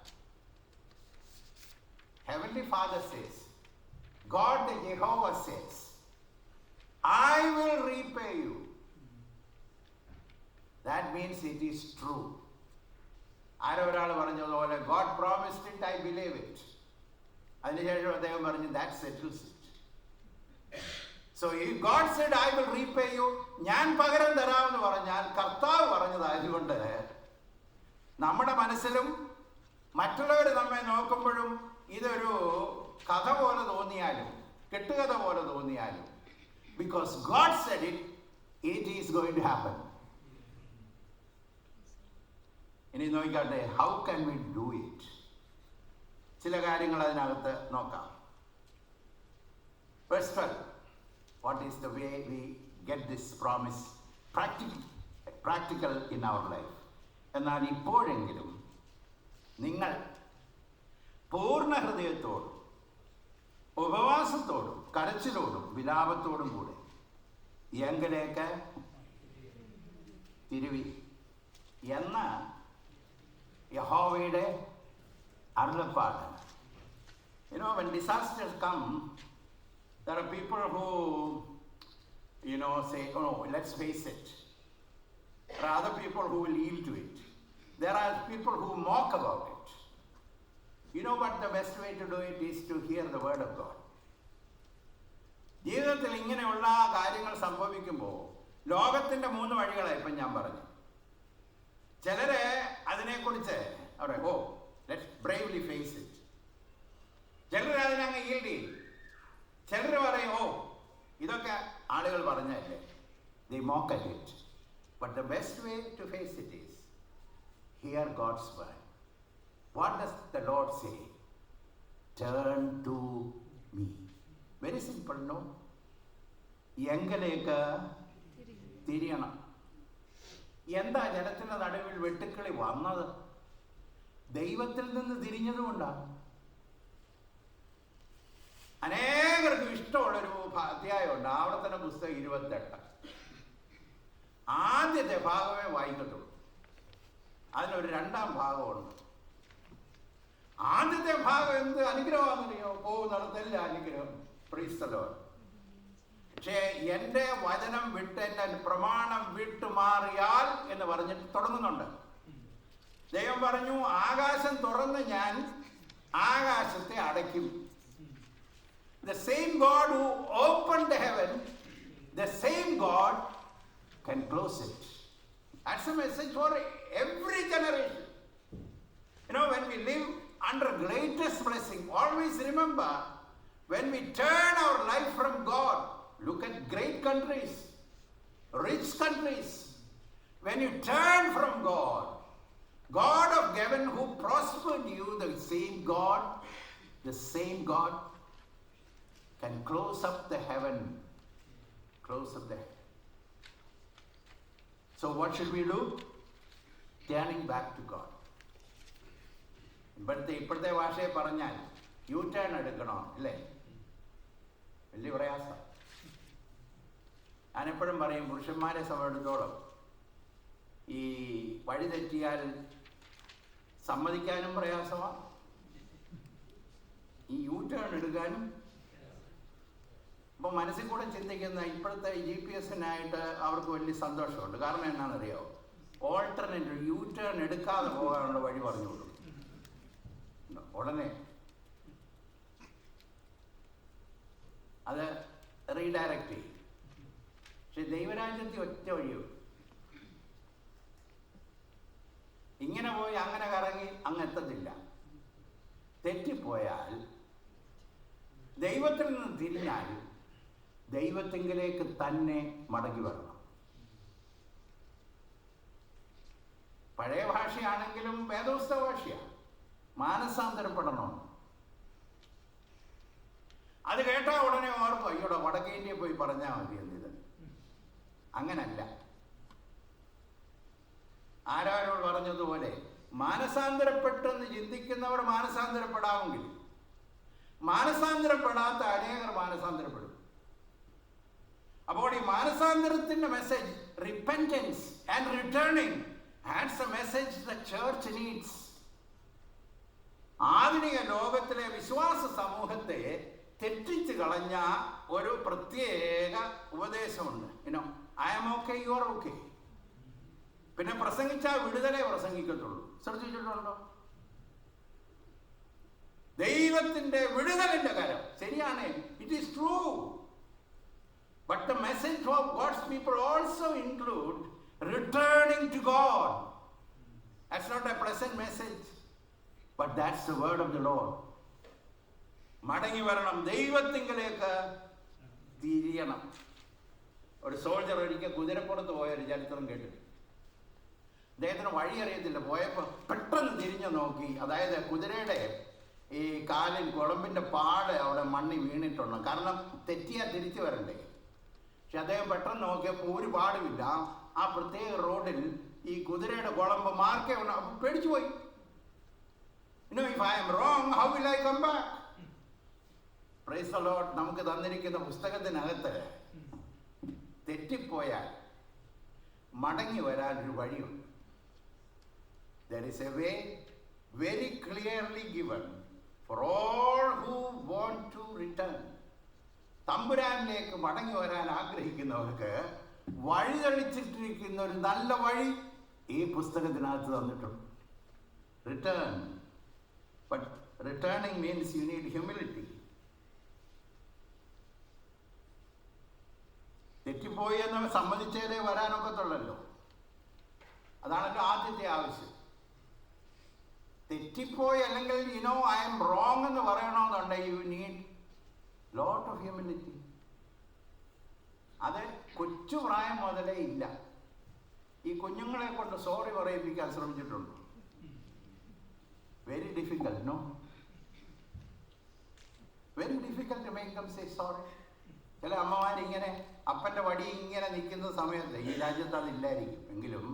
Heavenly Father says, God the Jehovah says, I will repay you. That means it is true. ആരോ ഒരാൾ പറഞ്ഞതുപോലെ God promised it, I believe it. അതിനുശേഷം അദ്ദേഹം പറഞ്ഞു that settles it. So if God said I will repay you, ഞാൻ പകരം തരാമെന്ന് പറഞ്ഞാൽ കർത്താവ് പറഞ്ഞതായതുകൊണ്ട് നമ്മുടെ മനസ്സിലും മറ്റുള്ളവർ നമ്മെ നോക്കുമ്പോഴും ഇതൊരു കഥ പോലെ തോന്നിയാലും കെട്ടുകഥ പോലെ തോന്നിയാലും because God said it, it is going to happen. ഇനി നോക്കട്ടെ, how can we do it? ചില കാര്യങ്ങൾ അതിനകത്ത് നോക്കാം. Verse 12, what is the way we get this promise practical in our life? എന്നാൽ ഇപ്പോഴെങ്കിലും നിങ്ങൾ പൂർണ്ണ ഹൃദയത്തോടും ഉപവാസത്തോടും കരച്ചിലോടും വിലാപത്തോടും കൂടെ എങ്കിലേക്ക് തിരുവി എന്ന യഹോവയുടെ അരുളപ്പാട്. You know, when disasters come, there are people who, say, oh no, let's face it. There are other people who will yield to it. There are people who mock about it. You know what the best way to do it is to hear the word of God. ജീവിതത്തിൽ ഇങ്ങനെയുള്ള കാര്യങ്ങൾ സംഭവിക്കുമ്പോൾ ലോകത്തിൻ്റെ 3 വഴികളാണ് ഇപ്പം ഞാൻ പറഞ്ഞു. ചിലര് അതിനെക്കുറിച്ച് ഓ ലെറ്റ്സ് ബ്രേവ്ലി ഫേസ് ഇറ്റ്. ചിലർ അതിനങ്ങ് ഈൽഡ് ചെയ്യും. ചിലർ പറയും ഇതൊക്കെ ആളുകൾ പറഞ്ഞല്ലേ. They mock at it. But the best way to face it is hear God's word. What does the Lord say? Turn to me. Very simple, no? എങ്കിലേക്ക് തിരിയണം. എന്താ ജനത്തിൻ്റെ നടുവിൽ വെട്ടുക്കിളി വന്നത്? ദൈവത്തിൽ നിന്ന് തിരിഞ്ഞതുകൊണ്ടാണ്. അനേകർക്കും ഇഷ്ടമുള്ളൊരു അധ്യായമുണ്ട്, ആവർത്തന പുസ്തകം 28. ആദ്യത്തെ ഭാഗമേ വായിക്കത്തുള്ളൂ. അതിനൊരു 2ാം ഭാഗമുണ്ട്. ആദ്യത്തെ ഭാഗം എന്ത് അനുഗ്രഹമാണെന്നറിയോ? പോകുന്നിടത്തെല്ലാം അനുഗ്രഹം. Price the Lord. പക്ഷേ എൻ്റെ വചനം വിട്ട് എൻ്റെ പ്രമാണം വിട്ടുമാറിയാൽ എന്ന് പറഞ്ഞിട്ട് തുടങ്ങുന്നുണ്ട്. ദൈവം പറഞ്ഞു, ആകാശം തുറന്ന് ഞാൻ ആകാശത്തെ അടയ്ക്കും. The same God who opened the heaven, the same God can close it. That's a message for every generation. You know, when we live under greatest blessing, always remember, when we turn our life from God, look at great countries, rich countries. When you turn from God, God of heaven who prospered you, the same God can close up the heaven. Close up the heaven. So what should we do? Turning back to God. ഇപ്പോഴത്തെ ഭാഷയെ പറഞ്ഞാൽ യു ടേൺ എടുക്കണോ അല്ലേ? വലിയ പ്രയാസം. ഞാനെപ്പോഴും പറയും, പുരുഷന്മാരെ സംബന്ധിച്ചിടത്തോളം ഈ വഴി തെറ്റിയാൽ സമ്മതിക്കാനും പ്രയാസമാണ്, ഈ യു ടേൺ എടുക്കാനും. അപ്പോൾ മനസ്സിൽ കൂടെ ചിന്തിക്കുന്ന ഇപ്പോഴത്തെ GPS-നായിട്ട് അവർക്ക് വലിയ സന്തോഷമുണ്ട്. കാരണം എന്നാണെന്നറിയോ? ഓൾട്ടർനേറ്റീവ് യു ടേൺ എടുക്കാതെ പോകാനുള്ള വഴി പറഞ്ഞു കൊടുക്കും ഉടനെ. അത് റീഡയറക്റ്റ് ചെയ്യും. പക്ഷെ ദൈവരാജ്യത്തിൽ ഒറ്റ വഴിയോ, ഇങ്ങനെ പോയി അങ്ങനെ കറങ്ങി അങ്ങ് എത്തത്തില്ല. തെറ്റിപ്പോയാൽ ദൈവത്തിൽ നിന്ന് തിരിഞ്ഞാൽ ദൈവത്തിങ്കിലേക്ക് തന്നെ മടങ്ങി വരണം. പഴയ ഭാഷയാണെങ്കിലും വേദോസ്തവ ഭാഷയാണ്. മാനസാന്തരപ്പെടണം. അത് കേട്ടാൽ ഉടനെ ഓർക്കും, അയ്യോടെ വടക്കേ ഇന്ത്യയിൽ പോയി പറഞ്ഞാൽ മതി എന്നിത്. അങ്ങനല്ല. ആരോട് പറഞ്ഞതുപോലെ മാനസാന്തരപ്പെട്ടെന്ന് ചിന്തിക്കുന്നവർ മാനസാന്തരപ്പെടാമെങ്കിൽ മാനസാന്തരപ്പെടാത്ത അനേകർ മാനസാന്തരപ്പെടും. അപ്പോൾ ഈ മാനസാന്തരത്തിന്റെ message, repentance and returning, and's a message the church needs. ആധുനിക ലോകത്തിലെ വിശ്വാസ സമൂഹത്തെ തെറ്റിച്ച് കളഞ്ഞ ഒരു പ്രത്യേക ഉപദേശമുണ്ട്. I am okay, you are okay. പിന്നെ പ്രസംഗിച്ചാൽ വിടുതലേ പ്രസംഗിക്കത്തുള്ളൂ. ശ്രദ്ധിച്ചിട്ടുണ്ടോ? ദൈവത്തിന്റെ വിടുതലിന്റെ കരം ശരിയാണ്, it is true. But the message of God's people also include returning to God. That's not a pleasant message, but that's the word of the Lord. മടങ്ങി വരണം, ദൈവത്തിങ്കിലേക്ക് തിരിയണം. ഒരു സോൾജർ ഒരിക്കൽ കുതിരപ്പുറത്ത് പോയൊരു ചരിത്രം കേട്ടിട്ട്, അദ്ദേഹത്തിന് വഴി അറിയത്തില്ല. പോയപ്പോൾ പെട്ടെന്ന് തിരിഞ്ഞു നോക്കി. അതായത് കുതിരയുടെ ഈ കാലിൽ കുളമ്പിൻ്റെ പാട് അവിടെ മണ്ണി വീണിട്ടുണ്ട്. കാരണം തെറ്റിയാൽ തിരിച്ചു വരണ്ടേ. പക്ഷെ അദ്ദേഹം പെട്ടെന്ന് നോക്കിയപ്പോൾ ഒരു പാടുമില്ല. ആ പ്രത്യേക റോഡിൽ ഈ കുതിരയുടെ കുളമ്പ് മാർക്കേ ഉണ്ട്. അപ്പം പേടിച്ചു പോയി. If I am wrong, how will I come back? Praise the Lord. നമുക്ക് തന്നിരിക്കുന്ന പുസ്തകത്തിനകത്ത് തെറ്റിപ്പോയാൽ മടങ്ങി വരാനൊരു വഴിയുണ്ട്. There is a way very clearly given for all who want to return. തമ്പുരാനിലേക്ക് മടങ്ങി വരാൻ ആഗ്രഹിക്കുന്നവർക്ക് വഴിതെളിച്ചിട്ടിരിക്കുന്ന ഒരു നല്ല വഴി ഈ പുസ്തകത്തിനകത്ത് തന്നിട്ടുണ്ട്. Return. But returning means you need humility. തെറ്റിപ്പോയി എന്ന് സമ്മതിച്ചേലേ വരാനൊക്കത്തുള്ളല്ലോ. അതാണല്ലോ ആദ്യത്തെ ആവശ്യം. തെറ്റിപ്പോയി അല്ലെങ്കിൽ ഐ എം റോങ് എന്ന് പറയണമെന്നുണ്ടെങ്കിൽ you need lot of humility. അത് കൊച്ചു പ്രായം മുതലേ ഇല്ല. ഈ കുഞ്ഞുങ്ങളെ കൊണ്ട് സോറി പറയിപ്പിക്കാൻ ശ്രമിച്ചിട്ടുണ്ട്. Very difficult, no? Very difficult to make them say sorry. ചില അമ്മമാരിങ്ങനെ അപ്പൻ്റെ വടി ഇങ്ങനെ നിൽക്കുന്ന സമയത്ത്, ഈ രാജ്യത്ത് അതില്ലായിരിക്കും എങ്കിലും,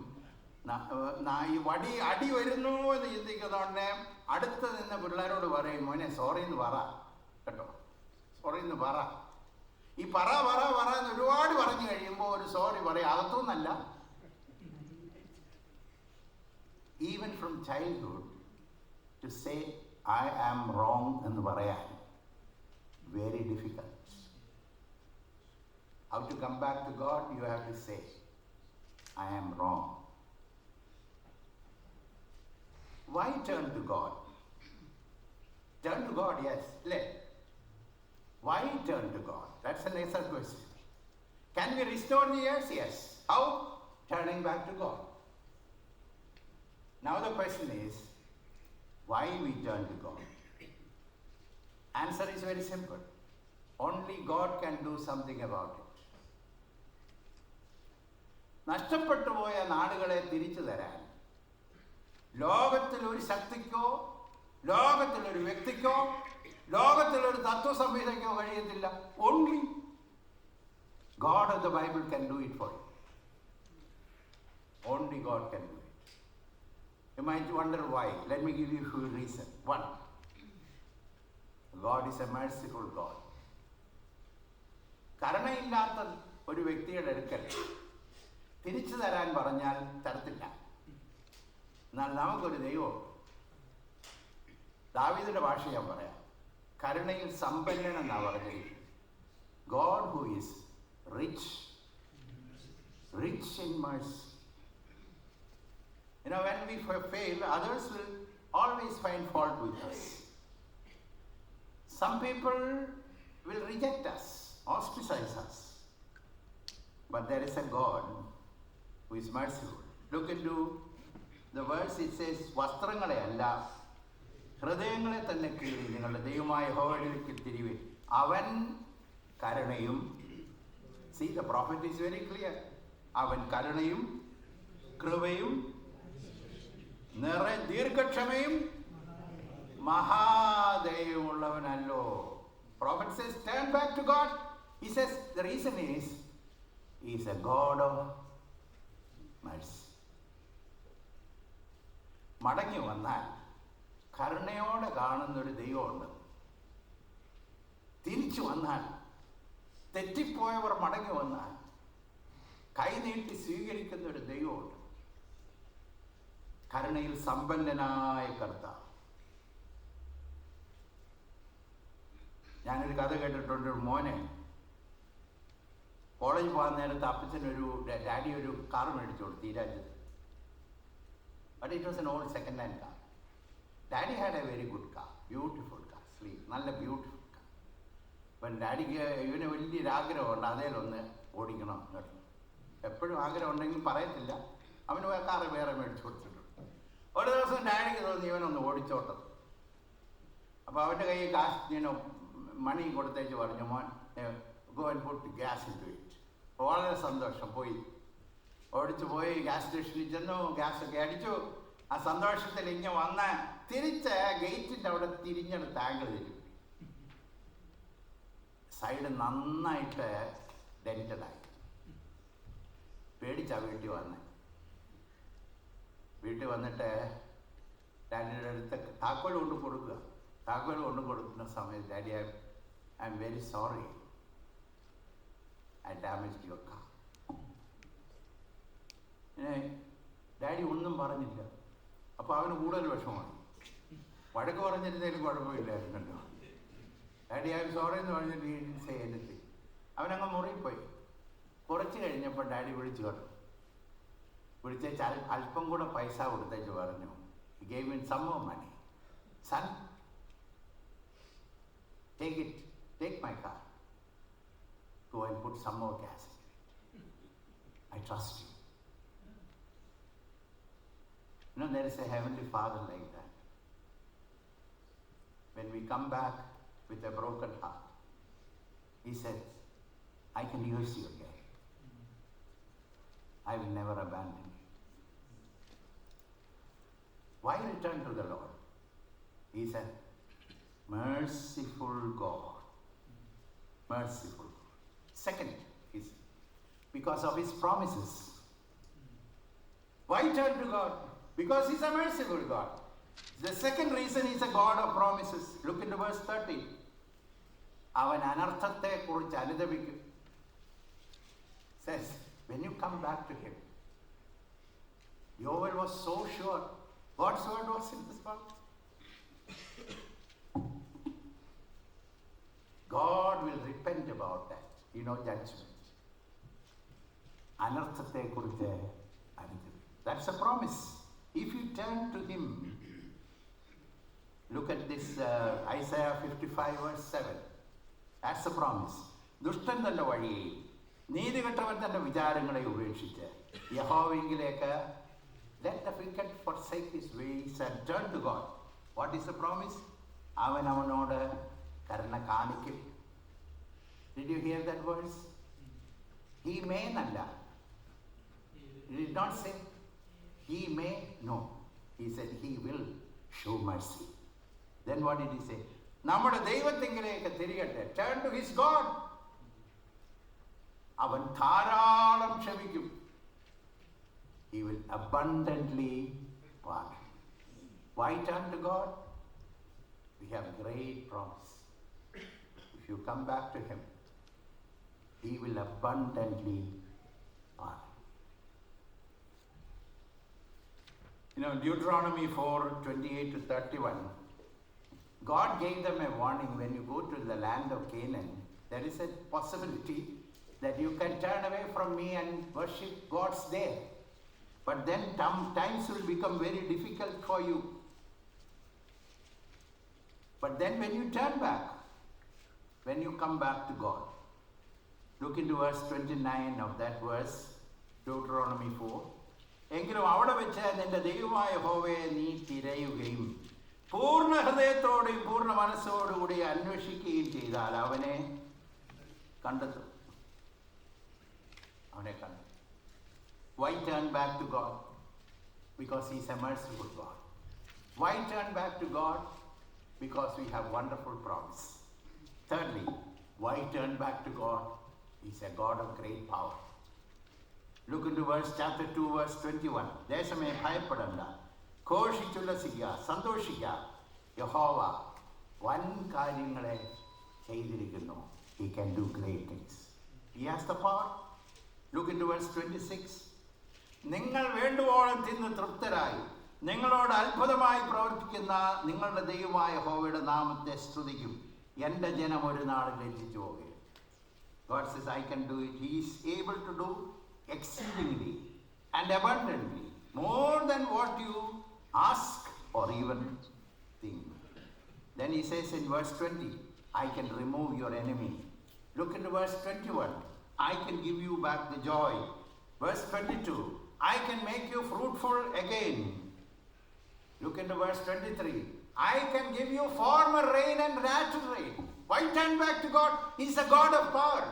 ഈ വടി അടി വരുന്നു എന്ന് ചിന്തിക്കുന്നതുകൊണ്ട് അടുത്ത് നിന്ന് പിള്ളേരോട് പറയും, മോനെ സോറി എന്ന് പറ കേട്ടോ, സോറി എന്ന് പറ. ഈ പറ എന്ന് ഒരുപാട് പറഞ്ഞു കഴിയുമ്പോൾ ഒരു സോറി പറയും. അകത്തുനിന്നല്ല, even from childhood to say I am wrong എന്ന് പറയാൻ very difficult. How to come back to God? You have to say, I am wrong. Why turn to God? Turn to God, yes. Why turn to God? That's an answer question. Can we restore the years? Yes. How? Turning back to God. Now the question is, why we turn to God? Answer is very simple. Only God can do something about it. നഷ്ടപ്പെട്ടു പോയ നാടുകളെ തിരിച്ചു തരാൻ ലോകത്തിലൊരു ശക്തിക്കോ ലോകത്തിലൊരു വ്യക്തിക്കോ ലോകത്തിലൊരു തത്വസംഹിതയ്ക്കോ കഴിയത്തില്ല. Only God of the Bible can do it for you. Only God can do it. You might wonder why. Let me give you a few reasons. One, God is a merciful God. കരുണയില്ലാത്ത ഒരു വ്യക്തിയുടെ അടുക്കൽ തിരിച്ചു തരാൻ പറഞ്ഞാൽ തരത്തില്ല. എന്നാൽ നമുക്കൊരു ദൈവം, ദാവീദിന്റെ ഭാഷ ഞാൻ പറയാം, കരുണയിൽ സമ്പന്നൻ എന്നാണ് പറഞ്ഞിരിക്കുന്നത്. God who is rich in mercy. When we fail, others will always find fault with us. Some people will reject us, ostracize us. But there is a God who is merciful. Look into the verse. It says, വസ്ത്രങ്ങളെ അല്ല ഹൃദയങ്ങളെ തന്നെ കീറി നിങ്ങളുടെ ദൈവമായ യഹോവയിലേക്ക് തിരിവേ, അവൻ കരുണയും. See, the prophet is very clear. അവൻ കരുണയും കൃപയും ദീർഘക്ഷമയും മഹാദയവുമുള്ളവനല്ലോ. Prophet says, turn back to God. He says the reason is he is a God of mercy. മടങ്ങി വന്നാൽ കരുണയോടെ കാണുന്നൊരു ദൈവമുണ്ട്. തിരിച്ചു വന്നാൽ, തെറ്റിപ്പോയവർ മടങ്ങി വന്നാൽ കൈനീട്ടി സ്വീകരിക്കുന്ന ഒരു ദൈവമുണ്ട്. കരുണയിൽ സമ്പന്നനായ കർത്താവ്. ഞാനൊരു കഥ കേട്ടിട്ടുണ്ട്. ഒരു മോനെ കോളേജ് പോകാൻ നേരത്ത് അപ്പച്ചനൊരു ഡാഡി ഒരു കാർ മേടിച്ചു കൊടുത്തു ഈ രാജ്യത്ത്. But it was an old second hand car. Daddy had A very good car, beautiful car, നല്ല ബ്യൂട്ടിഫുൾ കാർ. അപ്പം ഡാഡിക്ക് ഇവന് വലിയൊരാഗ്രഹമുണ്ട് അതേലൊന്ന് ഓടിക്കണം കേട്ടോ. എപ്പോഴും ആഗ്രഹം ഉണ്ടെങ്കിൽ പറയത്തില്ല. അവന് കാറ് വേറെ മേടിച്ചു കൊടുത്തിട്ടുണ്ട്. ഒരു ദിവസം ഡാഡിക്ക് തോന്നി ഇവനൊന്ന് ഓടിച്ചോട്ടം. അപ്പോൾ അവൻ്റെ കയ്യിൽ കാശ് മണി കൊടുത്തേച്ച് പറഞ്ഞു, മോൻ go and put gas into it. വളരെ സന്തോഷം. ഓടിച്ചു പോയി ഗ്യാസ് സ്റ്റേഷനിൽ ചെന്നു, ഗ്യാസൊക്കെ അടിച്ചു. ആ സന്തോഷത്തിൽ ഇങ്ങനെ വന്ന് തിരിച്ച് ഗേറ്റിൻ്റെ അവിടെ തിരിഞ്ഞെടുത്ത് ആംഗിൾ തിരിഞ്ഞു. സൈഡ് നന്നായിട്ട് ഡെൻറ്റഡായി. പേടിച്ചാ വീട്ടിൽ വന്നിട്ട് ഡാഡിയുടെ അടുത്ത് താക്കോൽ കൊണ്ട് കൊടുക്കുക. താക്കോൽ കൊണ്ട് കൊടുക്കുന്ന സമയത്ത് daddy, I am very sorry, I damaged your car. Daddy ഒന്നും പറഞ്ഞില്ല. അപ്പോൾ അവന് കൂടുതൽ വിഷമമാണ്. വഴക്ക് പറഞ്ഞിരുന്നതിലും കുഴപ്പമില്ലായിരുന്നല്ലോ. ഡാഡി ഐ എം സോറി എന്ന് പറഞ്ഞിട്ട് ഈ സേ എനിത്തിങ്. അവനങ്ങ് മുറിയിൽ പോയി. കുറച്ച് കഴിഞ്ഞപ്പോൾ ഡാഡി വിളിച്ചു പറഞ്ഞു. വിളിച്ചേച്ച് അല്പം കൂടെ പൈസ കൊടുത്തേച്ച് പറഞ്ഞു, he gave me some more money. Son, take it, take my car. Go and put some more gas in it. I trust you. You know, there is a heavenly Father like that. When we come back with a broken heart, he says, I can use you again. I will never abandon you. Why return to the Lord? He is a merciful God. Merciful. Second is because of his promises. Why turn to God? Because he's a merciful God. The second reason he's a God of promises. Look into verse 30. അവൻ അനർത്ഥത്തെ കുറിച്ച് അനുദപിക്കും. Says, when you come back to him, Joel was so sure God's word was in this one. God will repent about that. You know, judgment. അനർത്ഥത്തെ കുറിച്ച് അനുദപിക്കും. That's a promise. If you turn to him, look at this Isaiah 55 verse 7. That's a promise. ദുഷ്ടൻ തന്റെ വഴിയെയും നീതികെട്ടവൻ തന്റെ വിചാരങ്ങളെ ഉപേക്ഷിച്ച് യഹോവയിലേക്ക്, let the wicked forsake his ways and turn to God. What is the promise? അവൻ അവനോട് കരുണ കാണിക്കും. Did you hear that verse? He may നല്ല. He did not say he may, no. He said he will show mercy. Then what did he say? നമ്മുടെ ദൈവത്തിങ്കിലേക്ക് തിരികട്ടെ. Turn to his God. അവൻ ധാരാളം ക്ഷമിക്കും. He will abundantly pardon. Why turn to God? We have great promise. If you come back to him, he will abundantly pardon. You know, Deuteronomy 4:28 to 31, God gave them a warning. When you go to the land of Canaan, there is a possibility that you can turn away from me and worship gods there. But then times will become very difficult for you. But then when you turn back, when you come back to God, look into verse 29 of that verse, Deuteronomy 4. എങ്കിലും അവിടെ വെച്ച് നിന്റെ ദൈവമായ യഹോവയെ നീ തിരയുകയും പൂർണ്ണ ഹൃദയത്തോടെയും പൂർണ്ണ മനസ്സോടുകൂടി അന്വേഷിക്കുകയും ചെയ്താൽ അവനെ കണ്ടെത്തും. അവനെ കണ്ടെത്തും. Why turn back to God? Because he's a merciful God. Why turn back to God? Because we have wonderful promise. Thirdly, why turn back to God? He's a God of great power. Look into chapter 2 verse 21. ദേശമേ ഭയപ്പെടണ്ട, ഘോഷിച്ചുല്ലസിക്കുക, സന്തോഷിക്കുക, യഹോവ വൻ കാര്യങ്ങളെ ചെയ്തിരിക്കുന്നു. He can do great things. He has the power. Look into verse 26. നിങ്ങൾ വേണ്ടുവോളം തിന്ന് തൃപ്തരായി നിങ്ങളോട് അത്ഭുതമായി പ്രവർത്തിക്കുന്ന നിങ്ങളുടെ ദൈവമായ യഹോവയുടെ നാമത്തെ സ്തുതിക്കും. എൻ്റെ ജനം ഒരു നാളിൽ ലജ്ജിച്ചു പോകുകയും. God says, I can do it. He is able to do exceedingly and abundantly, more than what you ask or even think. Then he says in verse 20, I can remove your enemy. Look into verse 21. I can give you back the joy. Verse 22, I can make you fruitful again. Look into verse 23. I can give you former rain and latter rain. Why turn back to God? He's a God of power.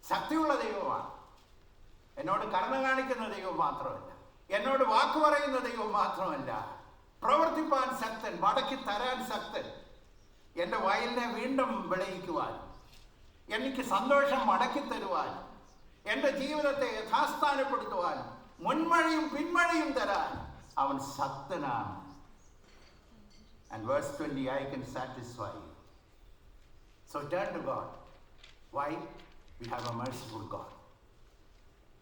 ശക്തിയുള്ള ദൈവമാണ്. എന്നോട് കരുണ കാണിക്കുന്ന ദൈവം മാത്രമല്ല, എന്നോട് വാക്ക് പറയുന്ന ദൈവം മാത്രമല്ല, പ്രവർത്തിപ്പാൻ ശക്തൻ, മടക്കി തരാൻ ശക്തൻ, എൻ്റെ വയലിനെ വീണ്ടും വിളയിക്കുവാൻ, എനിക്ക് സന്തോഷം മടക്കി തരുവാൻ, എൻ്റെ ജീവിതത്തെ യഥാസ്ഥാനപ്പെടുത്തുവാൻ, മുൻമഴയും പിന്മഴയും തരാൻ അവൻ ശക്തനാണ്. And verse 20, I can satisfy you. So turn to God. Why? We have a merciful God.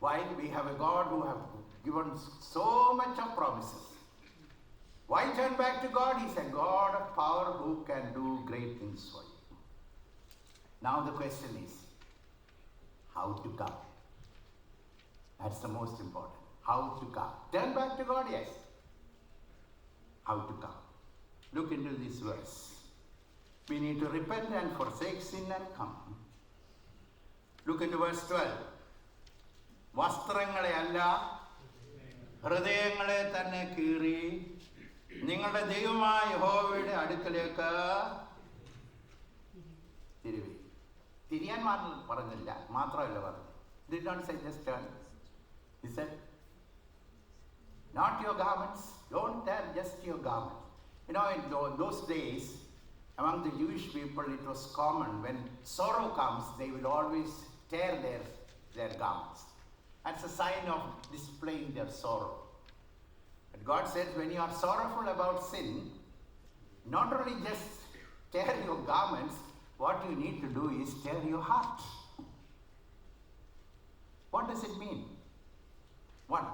While we have a God who has given so much of promises, why turn back to God? He's a God of power who can do great things for you. Now the question is, how to come? That's the most important. How to come? Turn back to God, yes. How to come? Look into this verse. We need to repent and forsake sin and come. Look into verse 12. വസ്ത്രങ്ങളെ അല്ല, ഹൃദയങ്ങളെ തന്നെ കീറി നിങ്ങളുടെ ദൈവമായ യഹോവയുടെ അടുക്കലേക്ക് തിരുവി. തിരിയാൻ പറഞ്ഞില്ല, മാത്രമല്ല പറഞ്ഞു. Did not say just turn. He said, not your garments. Don't turn just your garment. You know, in those days, among the Jewish people, it was common when sorrow comes, they will always tear their garments. That's a sign of displaying their sorrow. But God says, when you are sorrowful about sin, not only just tear your garments, what you need to do is tear your heart. What does it mean? One,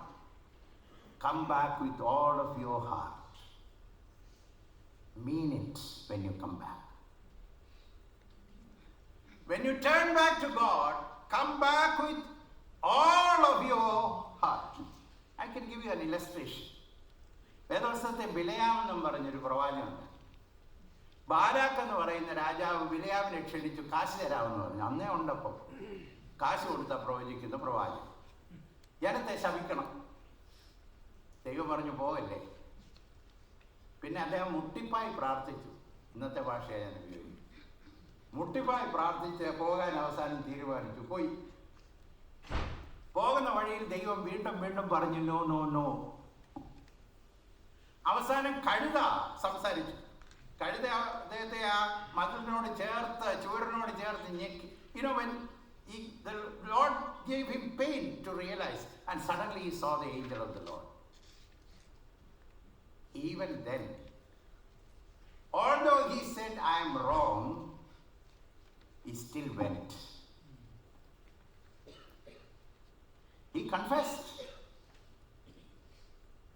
come back with all of your heart. Mean it when you come back. When you turn back to God, come back with all of your heart. I can give you an illustration. വേദോത്സവത്തെ ബിലയാം എന്നും പറഞ്ഞൊരു പ്രവാചകനുണ്ട്. ബാലാക്ക് എന്ന് പറയുന്ന രാജാവ് ബിലയാമിനെ ക്ഷണിച്ചു, കാശ് തരാമെന്ന് പറഞ്ഞു. അന്നേ ഉണ്ടപ്പോൾ കാശ് കൊടുത്ത പ്രവചിക്കുന്ന പ്രവാചകൻ. ജനത്തെ ശപിക്കണം. ദൈവം പറഞ്ഞു പോകല്ലേ. പിന്നെ അദ്ദേഹം മുട്ടിപ്പായി പ്രാർത്ഥിച്ചു. ഇന്നത്തെ ഭാഷയെ ഞാൻ ഉപയോഗിക്കും. മുട്ടിപ്പായി പ്രാർത്ഥിച്ച് പോകാൻ അവസാനം തീരുമാനിച്ചു. പോയി. പോകുന്ന വഴിയിൽ ദൈവം വീണ്ടും വീണ്ടും പറഞ്ഞു നോ നോ നോ. അവസാനം കഴുത സംസാരിച്ചു. കഴുത അദ്ദേഹത്തെ ആ മതിലിനോട് ചേർത്ത്, ചുവരിനോട് ചേർത്ത് ഞെക്കി. You know, when the Lord gave him pain to realize, and suddenly he saw the angel of the Lord. Even then, although he said, I am wrong, he still went. He confessed,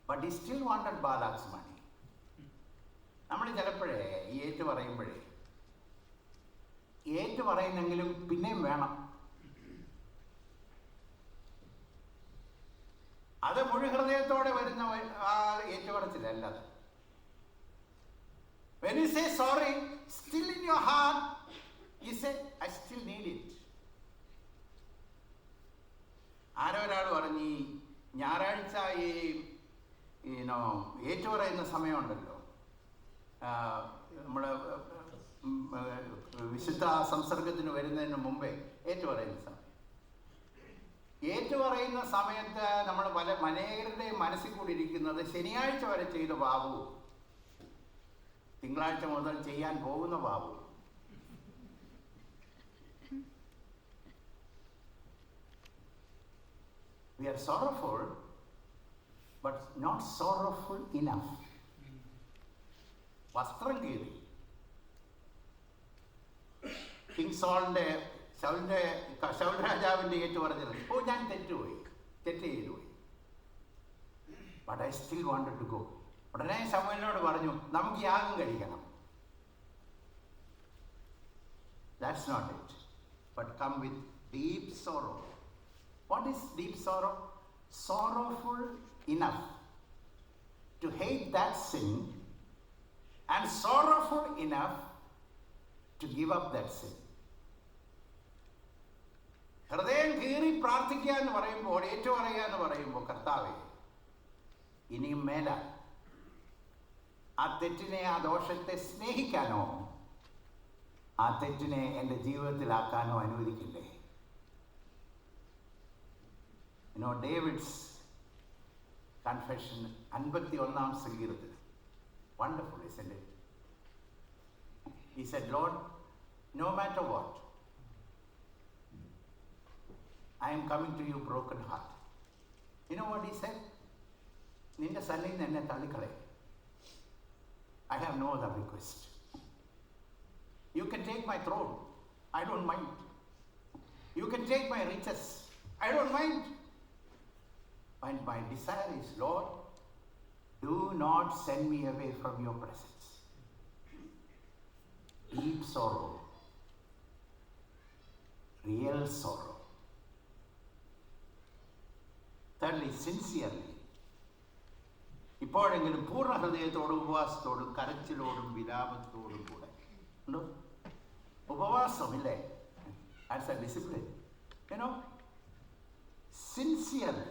but he still wanted Balak's money. നമ്മൾ ചിലപ്പോഴേ ഏറ്റു പറയുന്നെങ്കിലും പിന്നെയും വേണം. അത് മുഴു ഹൃദയത്തോടെ വരുന്ന ഏറ്റുപറച്ചിലല്ല. When you say sorry, still in your heart, you say, I still need it. ആരോ ഒരാൾ പറഞ്ഞു, ഞായറാഴ്ച ഈ ഏറ്റുപറയുന്ന സമയമുണ്ടല്ലോ, നമ്മുടെ വിശുദ്ധ സംസർഗത്തിന് വരുന്നതിന് മുമ്പേ ഏറ്റുപറയുന്ന സമയം. ഏറ്റുപറയുന്ന സമയത്ത് നമ്മൾ അനേകരുടെ മനസ്സിൽ കൂടി ഇരിക്കുന്നത് ശനിയാഴ്ച വരെ ചെയ്ത പാപവും തിങ്കളാഴ്ച മുതൽ ചെയ്യാൻ പോകുന്ന പാപവും. We are sorrowful, but not sorrowful enough. വസ്ത്രം കീറി. കിങ് ശൗൽ രാജാവിൻ്റെ ഏറ്റു പറഞ്ഞത്, ഓ ഞാൻ തെറ്റ് ചെയ്തു പോയി, but I still wanted to go. ഉടനെ ശമൂവേലിനോട് പറഞ്ഞു, നമുക്ക് യാഗം കഴിക്കണം. That's not it, but come with deep sorrow. What is deep sorrow? Sorrowful enough to hate that sin and sorrowful enough to give up that sin. ഹൃദയം കീറി പ്രാർത്ഥിക്കുക എന്ന് പറയുമ്പോൾ, ഏറ്റുപറയുക എന്ന് പറയുമ്പോൾ, കർത്താവേ ഇനിയും മേല ആ തെറ്റിനെ, ആ ദോഷത്തെ സ്നേഹിക്കാനോ ആ തെറ്റിനെ എൻ്റെ ജീവിതത്തിലാക്കാനോ അനുവദിക്കില്ലേ? David's confession, 51-ാം സങ്കീർത്തനം, wonderful, isn't it? He said, Lord, no matter what, I am coming to you broken heart. You know what he said? നിന്റെ സന്നിധിയിൽ നിന്ന് എന്നെ തള്ളിക്കളയും. I have no other request. You can take my throne. I don't mind. You can take my riches. I don't mind. And my desire is, Lord, do not send me away from your presence. Deep sorrow, real sorrow. Thirdly, sincerely. ഇപ്പോഴെങ്കിലും പൂർണ്ണ ഹൃദയത്തോടും ഉപവാസത്തോടും കരച്ചിലോടും വിലാപത്തോടും കൂടെ ഉണ്ടോ? ഉപവാസമില്ലേ? That's a discipline. You know, sincerely.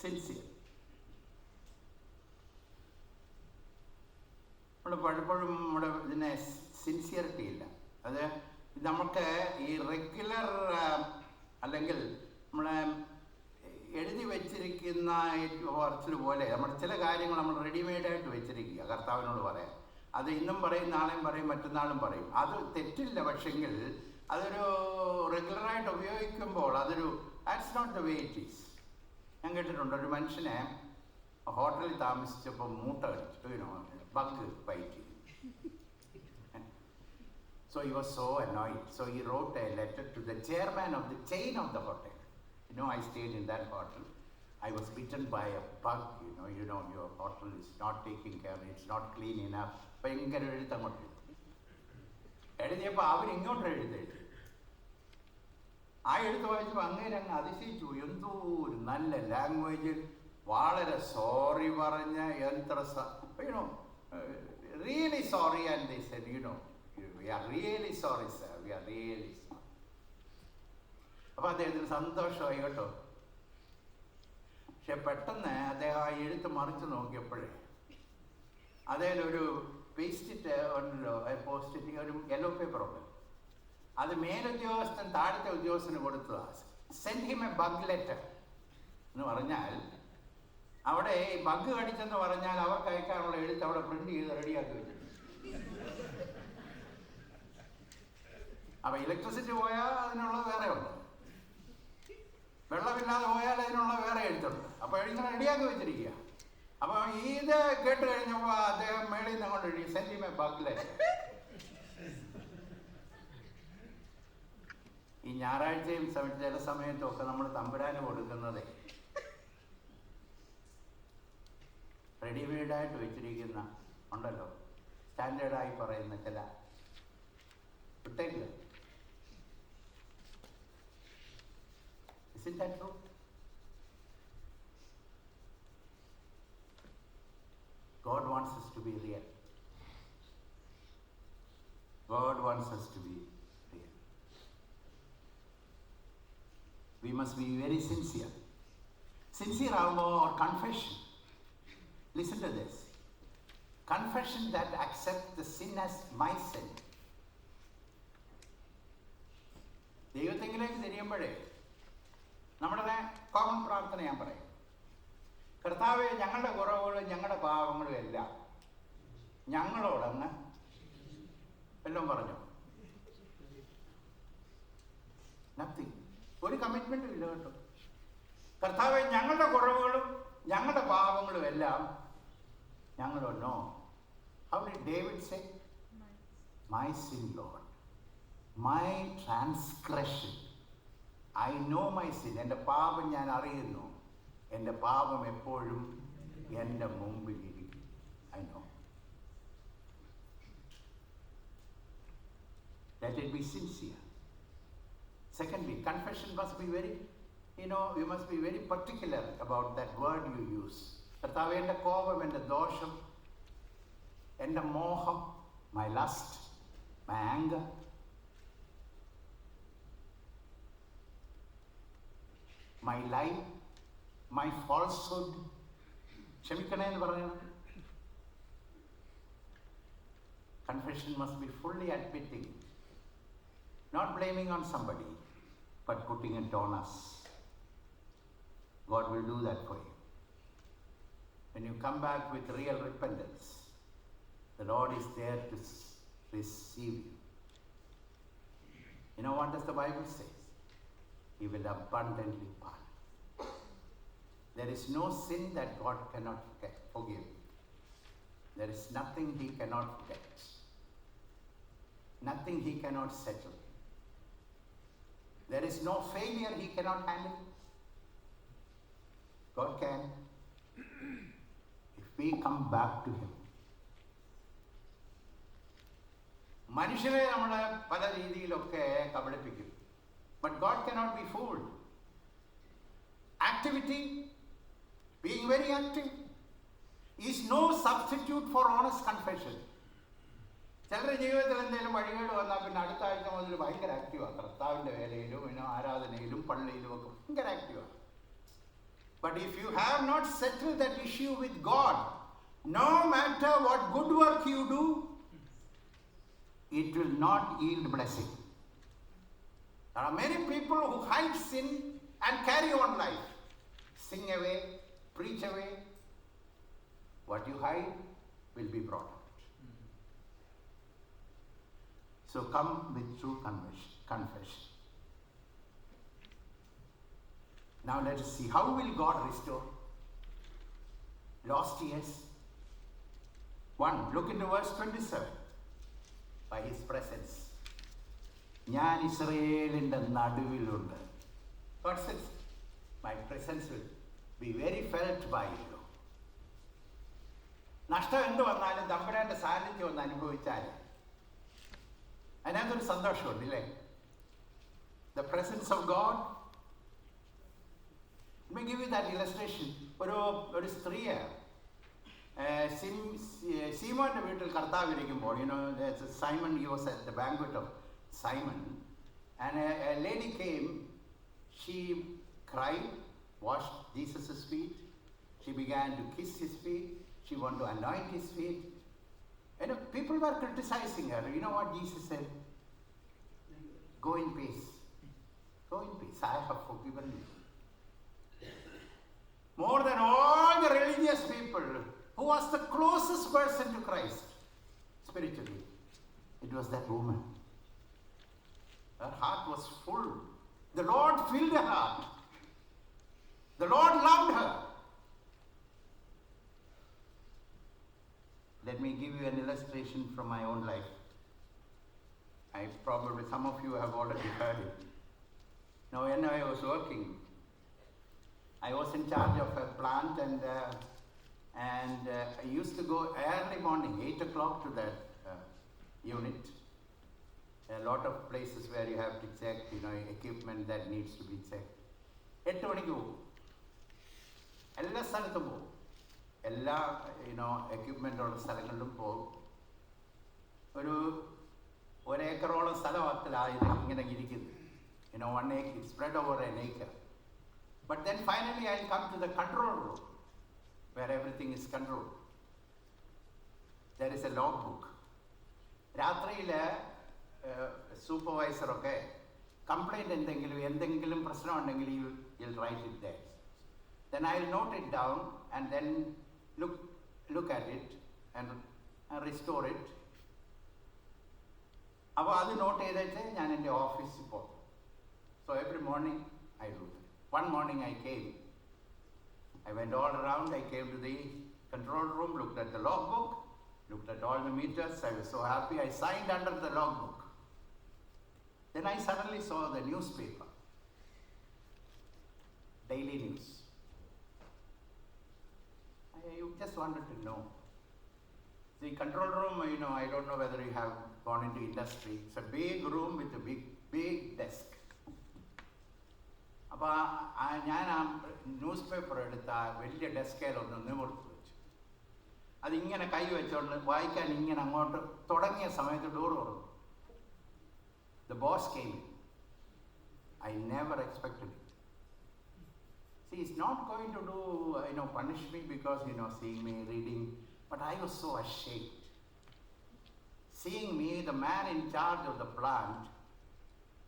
Sincere. നമ്മൾ പലപ്പോഴും നമ്മുടെ ഇതിനെ സിൻസിയറിറ്റി ഇല്ല. അത് നമുക്ക് ഈ റെഗുലർ അല്ലെങ്കിൽ നമ്മളെ എഴുതി വെച്ചിരിക്കുന്ന പറച്ചിൽ പോലെ നമ്മുടെ ചില കാര്യങ്ങൾ നമ്മൾ റെഡിമെയ്ഡായിട്ട് വെച്ചിരിക്കുക കർത്താവിനോട് പറയാം. അത് ഇന്നും പറയും, നാളെയും പറയും, മറ്റന്നാളും പറയും. അത് തെറ്റില്ല, പക്ഷെങ്കിൽ അതൊരു റെഗുലറായിട്ട് ഉപയോഗിക്കുമ്പോൾ അതൊരു that's not the way it is. ഞാൻ കേട്ടിട്ടുണ്ട്, ഒരു മനുഷ്യനെ ഹോട്ടലിൽ താമസിച്ചപ്പോൾ മൂട്ട അടിച്ചു, bug bite. So he was so annoyed. So he wrote a letter to the chairman of the chain of the hotel. I stayed in that hotel. I was bitten by a bug. Your hotel is not taking care, it's not clean enough. ഭയങ്കര എഴുത്തങ്ങോട്ട് എഴുതിയപ്പോൾ അവരിങ്ങോട്ട് എഴുതി. ആ എഴുത്ത് വായിച്ചപ്പോൾ അങ്ങനെ അങ്ങ് അതിശയിച്ചു. എന്തോ ഒരു നല്ല ലാംഗ്വേജ്, വളരെ സോറി പറഞ്ഞ എത്ര really sorry. And they said, we are really sorry, sir. We are really sorry. അപ്പോൾ അദ്ദേഹത്തിന് സന്തോഷമായി കേട്ടോ. പക്ഷെ പെട്ടെന്ന് അദ്ദേഹം ആ എഴുത്ത് മറിച്ച് നോക്കിയപ്പോഴേ അതിലൊരു പേസ്റ്റിറ്റ് ഉണ്ടല്ലോ, പോസ്റ്റിറ്റ് ഒരു യെല്ലോ പേപ്പറുണ്ട്. അത് മേലുദ്യോഗസ്ഥൻ താഴത്തെ ഉദ്യോഗസ്ഥന് കൊടുത്തതാണ്. Send him A bug letter എന്ന് പറഞ്ഞാൽ അവിടെ ഈ ബഗ് കടിച്ചെന്ന് പറഞ്ഞാൽ അവർക്ക് അയക്കാനുള്ള എഴുത്ത് അവിടെ പ്രിന്റ് ചെയ്ത് റെഡിയാക്കി വെച്ചിട്ടുണ്ട്. അപ്പം ഇലക്ട്രിസിറ്റി പോയാൽ അതിനുള്ള വേറെ ഉണ്ട്, വെള്ളമില്ലാതെ പോയാൽ അതിനുള്ള വേറെ എഴുത്തുണ്ട്. അപ്പോൾ ഇങ്ങനെ റെഡിയാക്കി വെച്ചിരിക്കുക. അപ്പോൾ ഇത് കേട്ട് കഴിഞ്ഞപ്പോൾ അദ്ദേഹം മേളിൽ നിന്ന് കൊണ്ട് എഴുതി, send him A bug letter. ഈ ഞായറാഴ്ചയും ചില സമയത്തും ഒക്കെ നമ്മൾ തമ്പുരാന് കൊടുക്കുന്നത് റെഡിമെയ്ഡായിട്ട് വെച്ചിരിക്കുന്ന ഉണ്ടല്ലോ, സ്റ്റാൻഡേർഡായി പറയുന്ന ചില വിട്ടേക്ക്. Isn't that true? God wants us to be real. God wants us to be real. We must be very sincere. Sincere our confession. Listen to this. Confession that accepts the sin as my sin. ദൈവത്തെങ്കിലേക്ക് തിരിയുമ്പോഴേ നമ്മുടെ കോമൺ പ്രാർത്ഥന ഞാൻ പറയും, കർത്താവേ, ഞങ്ങളുടെ കുറവുകളും ഞങ്ങളുടെ പാവങ്ങളും എല്ലാം ഞങ്ങളോടങ്ങ് എല്ലാം പറഞ്ഞു. നത്തിങ്, ഒരു കമ്മിറ്റ്മെന്റും ഇല്ല കേട്ടോ. കർത്താവേ, ഞങ്ങളുടെ കുറവുകളും ഞങ്ങളുടെ പാവങ്ങളും എല്ലാം ഞങ്ങളോ. No. How did David say? My sin Lord, my transgression, I know my sin. എൻ്റെ പാപം ഞാൻ അറിയുന്നു, എൻ്റെ പാപം എപ്പോഴും എൻ്റെ മുമ്പിലിരിക്കും. I know. Let it be sincere. Secondly, confession must be very, you must be very particular about that word you use. കർത്താവേ, എൻ്റെ കോപം, എൻ്റെ ദോഷം, എൻ്റെ മോഹം, my lust, my anger, my lie, my falsehood, ക്ഷമിക്കണേ എന്ന് പറയണം. Confession must be fully admitting, not blaming on somebody, but putting it on us. God will do that for you. When you come back with real repentance, the Lord is there to receive you. You know what does the Bible say? He will abundantly pardon. There is no sin that God cannot forgive. There is nothing He cannot forget. Nothing He cannot settle. There is no failure He cannot handle. God can, if we come back to Him. മനുഷ്യരെ നമ്മൾ പല രീതിയിലൊക്കെ കബളിപ്പിക്കും. But God cannot be fooled. Activity, being very active, is no substitute for honest confession. ചിലരുടെ ജീവിതത്തിൽ എന്തെങ്കിലും വഴികേട് വന്നാൽ പിന്നെ അടുത്ത ആഴ്ച മുതൽ ഭയങ്കര ആക്റ്റീവാണ്. കർത്താവിൻ്റെ വേലയിലും ആരാധനയിലും പള്ളിയിലും ഒക്കെ ഭയങ്കര ആക്റ്റീവാണ്. But if you have not settled that issue with God, no matter what good work you do, it will not yield blessing. There are many people who hide sin and carry on life. Sing away, preach away. What you hide will be brought out. So come with true confession. Now let us see, how will God restore lost years? 1, look into verse 27. By His presence. ഞാൻ ഇസ്രയേലിൻ്റെ നടുവിലുണ്ട്. God says, my presence will be very felt by you. നഷ്ടം എന്ത് വന്നാലും തമ്പുരാന്റെ സാന്നിധ്യം ഒന്ന് അനുഭവിച്ചാൽ അതിനകത്തൊരു സന്തോഷമുണ്ട്, ഇല്ലേ? The presence of God. Let me give you that illustration. ഒരു സ്ത്രീയെ സീമോന്റെ വീട്ടിൽ കർത്താവ് ഇരിക്കുമ്പോൾ, Simon, he was at the banquet of Simon, and a lady came. She cried, washed Jesus' feet. She began to kiss His feet. She wanted to anoint His feet. People were criticizing her. You know what Jesus said? Go in peace. Go in peace. I have forgiven you. More than all the religious people, who was the closest person to Christ spiritually? It was that woman. Her heart was full. The Lord filled her heart. The Lord loved her. Let me give you an illustration from my own life. Probably some of you have already heard it. Now, when I was working, I was in charge of a plant, and I used to go early morning, 8 o'clock to that unit. A lot of places where you have to check, equipment that needs to be checked. 8 മണിക്ക് പോകും. എല്ലാ സ്ഥലത്തും പോകും. എല്ലാ എക്യുപ്മെൻ്റുള്ള സ്ഥലങ്ങളിലും പോകും. ഒരു ഏക്കറോളം സ്ഥലത്തിലായത് ഇങ്ങനെ ഇരിക്കുന്നു. 1 acre, spread over an acre. But then finally I'll come to the control room, where everything is controlled. There is a log book. രാത്രിയിൽ സൂപ്പർവൈസറൊക്കെ കംപ്ലൈൻറ്റ് എന്തെങ്കിലും പ്രശ്നമുണ്ടെങ്കിൽ you'll write it there. Then I'll note it down and then look at it and restore it. അപ്പോൾ അത് നോട്ട് ചെയ്തിട്ട് ഞാൻ എൻ്റെ ഓഫീസിൽ പോകും. So every morning I do that. One morning I came. I went all around. I came to the control room, looked at the logbook, looked at all the meters. I was so happy. I signed under the logbook. Then I suddenly saw the newspaper, daily news. I just wanted to know. The control room, I don't know whether you have gone into industry. It's a big room with a big desk. അപ്പോൾ ഞാൻ ആ ന്യൂസ് പേപ്പർ എടുത്ത് ആ വലിയ ഡെസ്കയിലൊന്ന് നിമിർത്ത് വെച്ചു. അതിങ്ങനെ കൈ വെച്ചോണ്ട് വായിക്കാൻ ഇങ്ങനെ അങ്ങോട്ട് തുടങ്ങിയ സമയത്ത് ഡോർ തുറന്നു. The boss came in. I never expected it. See, he's not going to do, punish me because, seeing me reading, but I was so ashamed. Seeing me, the man in charge of the plant,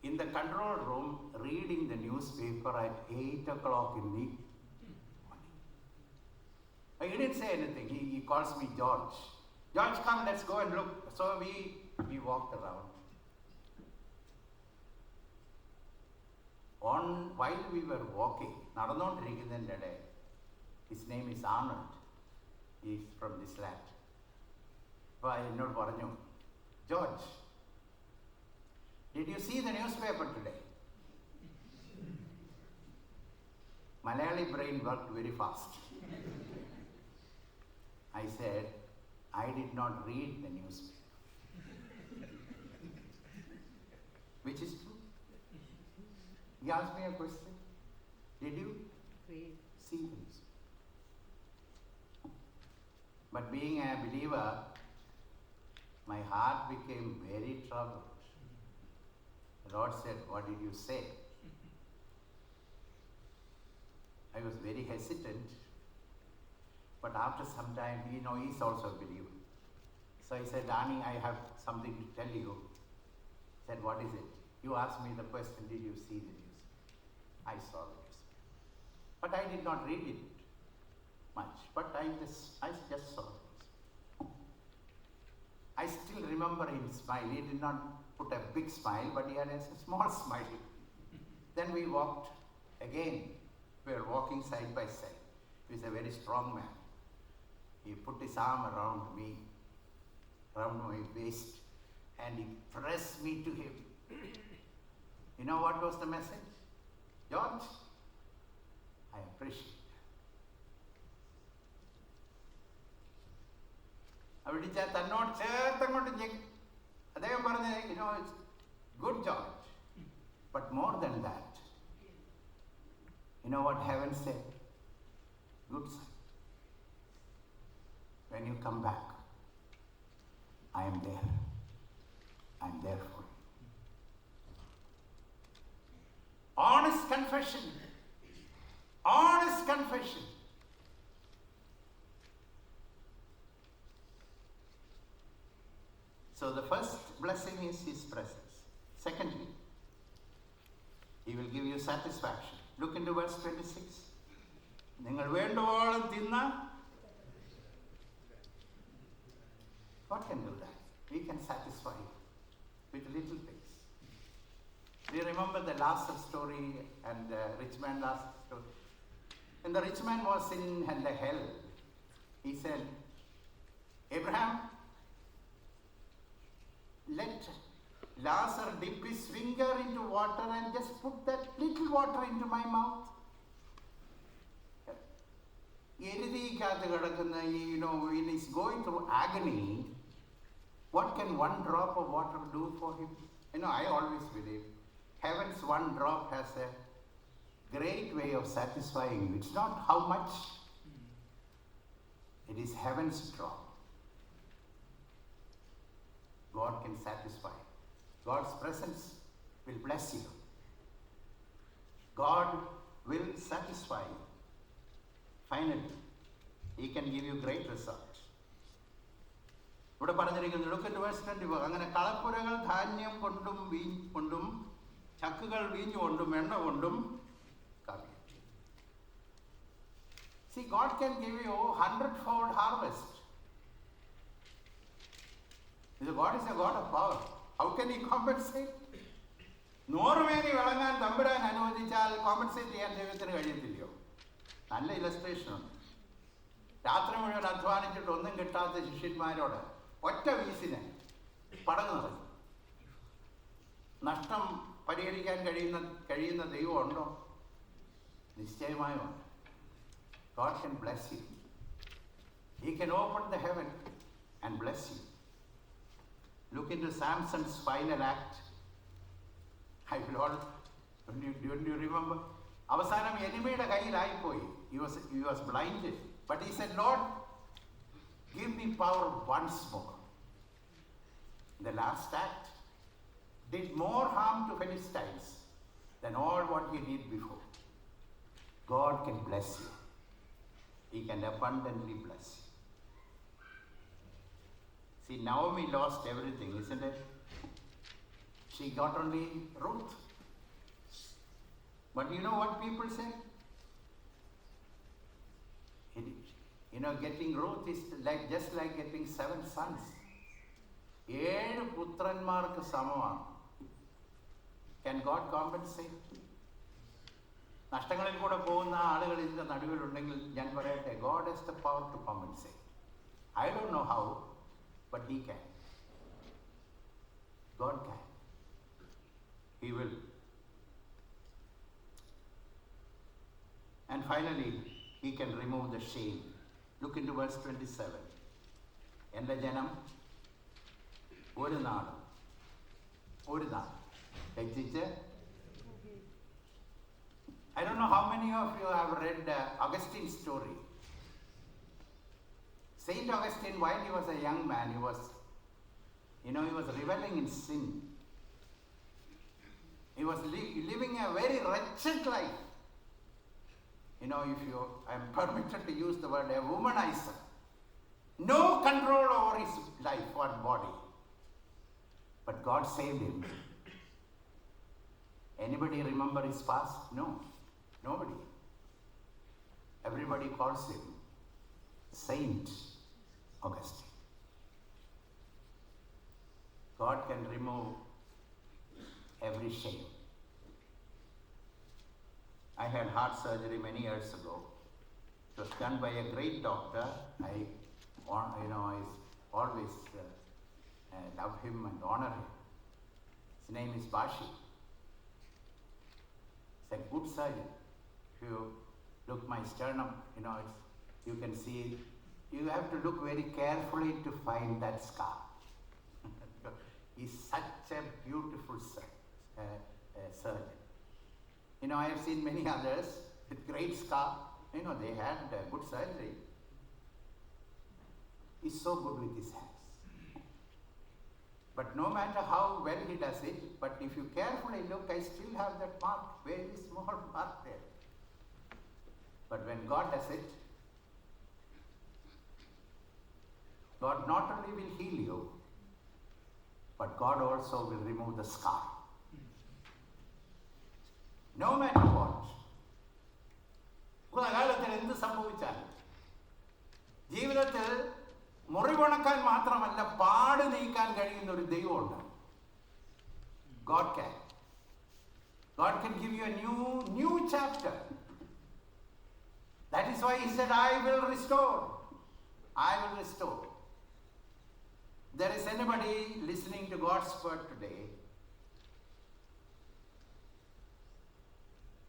in the control room, reading the newspaper at 8 o'clock in the morning. He didn't say anything. He calls me George. George, come, let's go and look. So we walked around. While we were walking, നടന്നുകൊണ്ടിരിക്കുന്നതിൻ്റെ ഇടയിൽ, his name is Arnold. He is from this land. അപ്പോൾ എന്നോട് പറഞ്ഞു, George, did you see the newspaper today? Malayali brain worked very fast. I said, I did not read the newspaper. Which is true. He asked me a question. Did you see the newspaper? But being a believer, my heart became very troubled. The Lord said, what did you say? I was very hesitant. But after some time, he's also a believer. So he said, Dani, I have something to tell you. I said, what is it? You asked me the question, did you see the news? I saw the news. But I did not read it much. But I just saw it. I still remember him smiling. He did not put a big smile, but he had a small smile. Then we walked again. We were walking side by side. He was a very strong man. He put his arm around me, around my waist, and he pressed me to him. You know what was the message? George, I appreciate. It's good, George. But more than that, you know what heaven said? Good son. When you come back, I am there. I am there for you. Honest confession. Honest confession. So the first blessing is his presence. Secondly, he will give you satisfaction. Look into verse 26. നിങ്ങൾ വേണ്ടുവോളം തിന്ന. God can do that. He can satisfy you with little things. Do you remember the Lazarus story and the rich man Lazarus story? When the rich man was in the hell, he said, Abraham, let Lazarus dip his finger into water and just put that little water into my mouth. When he's going through agony, what can one drop of water do for him? I always believe heaven's one drop has a great way of satisfying you. It's not how much, it is heaven's drop. God can satisfy. God's presence will bless you. God will satisfy you. Finally, he can give you great results. ഇവിടെ പറഞ്ഞിരിക്കുന്നു, look at verse 24. അങ്ങനെ കളപ്പുരകൾ ധാന്യം കൊണ്ടും ചക്കുകൾ വീഞ്ഞു കൊണ്ടും എണ്ണ കൊണ്ടും കവിയും. See, God can give you 100-fold harvest. God is a God of power. How can he compensate? 100 മേനി വിളങ്ങാൻ തമ്പുരാൻ അനുവദിച്ചാൽ കോമ്പൻസേറ്റ് ചെയ്യാൻ ദൈവത്തിന് കഴിയത്തില്ലയോ? നല്ല ഇലസ്ട്രേഷനുണ്ട്. രാത്രി മുഴുവൻ അധ്വാനിച്ചിട്ട് ഒന്നും കിട്ടാത്ത ശിഷ്യന്മാരോട് ഒറ്റ വീസിന് പടങ്ങ് നിറഞ്ഞു. നഷ്ടം പരിഹരിക്കാൻ കഴിയുന്ന ദൈവമുണ്ടോ? നിശ്ചയമായും ഉണ്ട്. God can bless you. He can open the heaven and bless you. Look into Samson's final act. Don't you remember? അവസാനം എനിമിയുടെ കയ്യിലായിപ്പോയി. He was blinded. But he said, Lord, give me power once more. The last act did more harm to Philistines than all what he did before. God can bless you. He can abundantly bless you. See, Naomi lost everything, isn't it? She got only Ruth. But you know what people say? Getting Ruth is just like getting 7 sons. 7 പുത്രന്മാർക്ക് സമമാണ്. Can God compensate? നഷ്ടങ്ങളിൽ കൂടെ പോകുന്ന ആളുകൾ ഇതിൻ്റെ നടുവിലുണ്ടെങ്കിൽ ഞാൻ പറയട്ടെ, God has the power to compensate. I don't know how, but he can. God can. He will. And finally, he can remove the shame. Look into verse 27. എൻ്റെ ജനം ഒരു നാൾ ലജ്ജിച്ച്. I don't know how many of you have read Augustine's story. Saint Augustine, while he was a young man, he was reveling in sin. He was living a very wretched life. I am permitted to use the word, a womanizer. No control over his life or body. But God saved him. Anybody remember his past? No. Nobody. Everybody calls him Saint Augustine. God can remove every shame. I had heart surgery many years ago. It was done by a great doctor. I always love him and honor him. His name is Bashi. He's a good surgeon. If you look my sternum, you can see, you have to look very carefully to find that scar. He's such a beautiful surgeon. I have seen many others with great scar. They had good surgery. He's so good with his hands. But no matter how well he does it, but if you carefully look, I still have that mark, very small mark there. But when God does it, God not only will heal you, but God also will remove the scar. No matter what. കാലത്തിൽ എന്ത് സംഭവിച്ചാലും ജീവിതത്തിൽ മുറിവുണക്കാൻ മാത്രമല്ല, പാട് നീക്കാൻ കഴിയുന്ന ഒരു ദൈവമുണ്ട്. God can give you a new chapter. That is why he said, I will restore. There is anybody listening to God's word today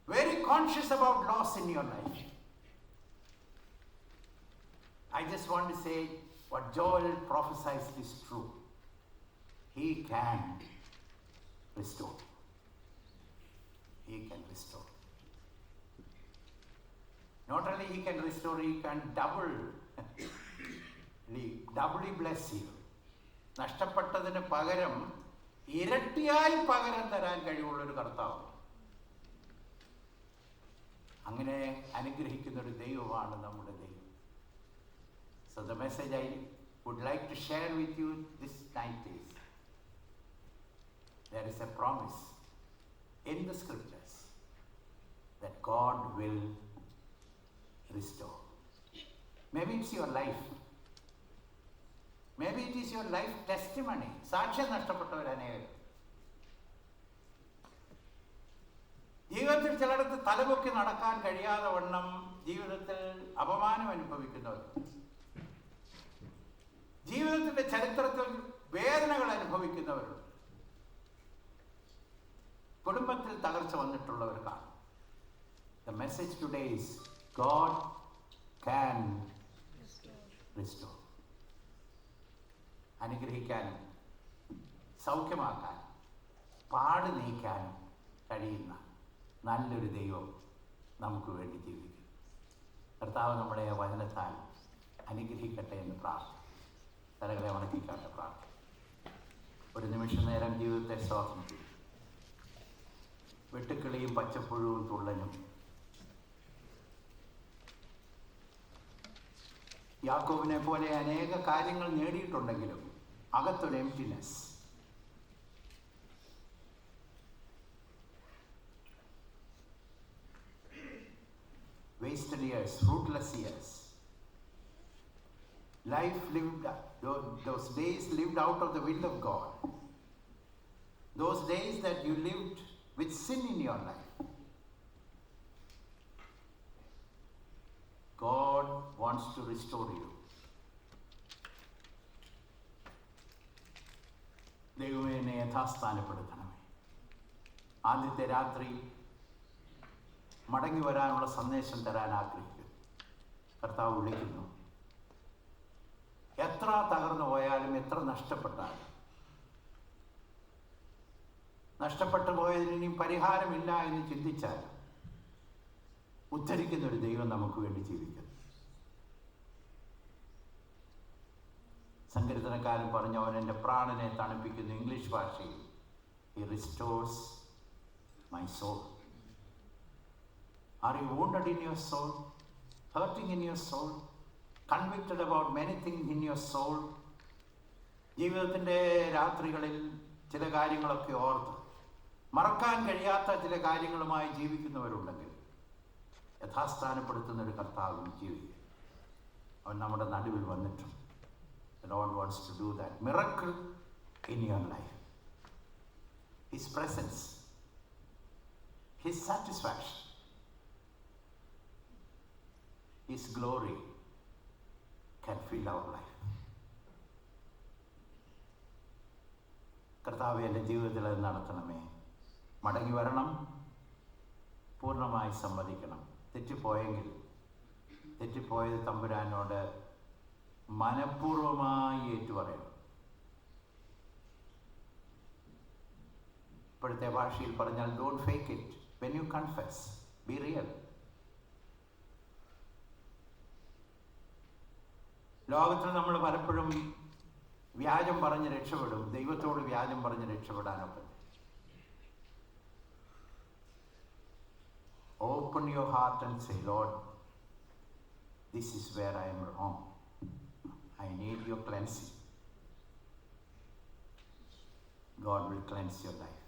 very conscious about loss in your life? I just want to say what Joel prophesies is true. He can restore. Not only he can restore, he can doubly bless you. നഷ്ടപ്പെട്ടതിന് പകരം ഇരട്ടിയായി പകരം തരാൻ കഴിവുള്ളൊരു കർത്താവ്. അങ്ങനെ അനുഗ്രഹിക്കുന്ന ഒരു ദൈവമാണ് നമ്മുടെ ദൈവം. So the message I would like to share with you this night is, there is a promise in the scriptures that God will restore. Maybe it's your life. Maybe it is your life testimony. സാക്ഷ്യം നഷ്ടപ്പെട്ടവർ അനേകം. ജീവിതത്തിൽ ചിലടത്ത് തലപൊക്കി നടക്കാൻ കഴിയാതെ വണ്ണം ജീവിതത്തിൽ അപമാനം അനുഭവിക്കുന്നവർ, ജീവിതത്തിന്റെ ചരിത്രത്തിൽ വേദനകൾ അനുഭവിക്കുന്നവർ, കുടുംബത്തിൽ തകർച്ച വന്നിട്ടുള്ളവർ കാണും. The message today is God can restore. അനുഗ്രഹിക്കാനും സൗഖ്യമാക്കാനും പാട് നീക്കാനും കഴിയുന്ന നല്ലൊരു ദൈവം നമുക്ക് വേണ്ടി ജീവിക്കും. കർത്താവ് നമ്മുടെ വചനത്താൽ അനുഗ്രഹിക്കട്ടെ എന്ന് പ്രാർത്ഥന. തലകളെ ഉണക്കിക്കാട്ടെ പ്രാർത്ഥന. ഒരു നിമിഷം നേരം ജീവിതത്തെ സ്വാഗതം ചെയ്യും. വെട്ടുക്കിളിയും പച്ചപ്പുഴുവും തുള്ളനും യാക്കോബിനെ പോലെ അനേക കാര്യങ്ങൾ നേടിയിട്ടുണ്ടെങ്കിലും അകത്തൊരു emptiness. Wasted years, fruitless years. Life lived, those days lived out of the will of God. Those days that you lived with sin in your life. God wants to restore you. ദൈവമേ എന്നെ യഥാസ്ഥാനപ്പെടുത്തണമേ. ആദ്യത്തെ രാത്രി മടങ്ങി വരാനുള്ള സന്ദേശം തരാൻ ആഗ്രഹിക്കുന്നു. കർത്താവ് വിളിക്കുന്നു. എത്ര തകർന്നു പോയാലും, എത്ര നഷ്ടപ്പെട്ടാലും, നഷ്ടപ്പെട്ടു പോയതിന് ഇനിയും പരിഹാരമില്ല എന്ന് ചിന്തിച്ചാൽ ഉദ്ധരിക്കുന്നൊരു ദൈവം നമുക്ക് വേണ്ടി ജീവിക്കുന്നു. സങ്കീർത്തനക്കാരൻ പറഞ്ഞു, അവൻ എൻ്റെ പ്രാണനെ തണുപ്പിക്കുന്നു. ഇംഗ്ലീഷ് ഭാഷയിൽ He restores my soul. Are you wounded in your soul? Hurting in your soul? Convicted about many things in your soul? ജീവിതത്തിൻ്റെ രാത്രികളിൽ ചില കാര്യങ്ങളൊക്കെ ഓർത്ത് മറക്കാൻ കഴിയാത്ത ചില കാര്യങ്ങളുമായി ജീവിക്കുന്നവരുണ്ടെങ്കിൽ യഥാസ്ഥാനപ്പെടുത്തുന്ന ഒരു കർത്താവിൽ ജീവിക്കുക. അവൻ നമ്മുടെ നടുവിൽ വന്നിട്ടുണ്ട്. The Lord wants to do that miracle in your life. His presence, His satisfaction, His glory can fill our life. കർത്താവേ, എൻ്റെ ജീവിതത്തിൽ അത് നടത്തണമേ. മടങ്ങി വരണം, പൂർണ്ണമായി സമ്മതിക്കണം. തെറ്റിപ്പോയെങ്കിൽ തെറ്റിപ്പോയത് തമ്പുരാനോട് മനഃപൂർവമായി ഏറ്റുപറയണം. ഇപ്പോഴത്തെ ഭാഷയിൽ പറഞ്ഞാൽ don't fake it. When you confess, B real. ലോകത്തിൽ നമ്മൾ പലപ്പോഴും വ്യാജം പറഞ്ഞ് രക്ഷപ്പെടും. ദൈവത്തോട് വ്യാജം പറഞ്ഞ് രക്ഷപ്പെടാനൊക്കെ. Open your heart and say, Lord, this is where I am wrong. I need your cleansing. God will cleanse your life.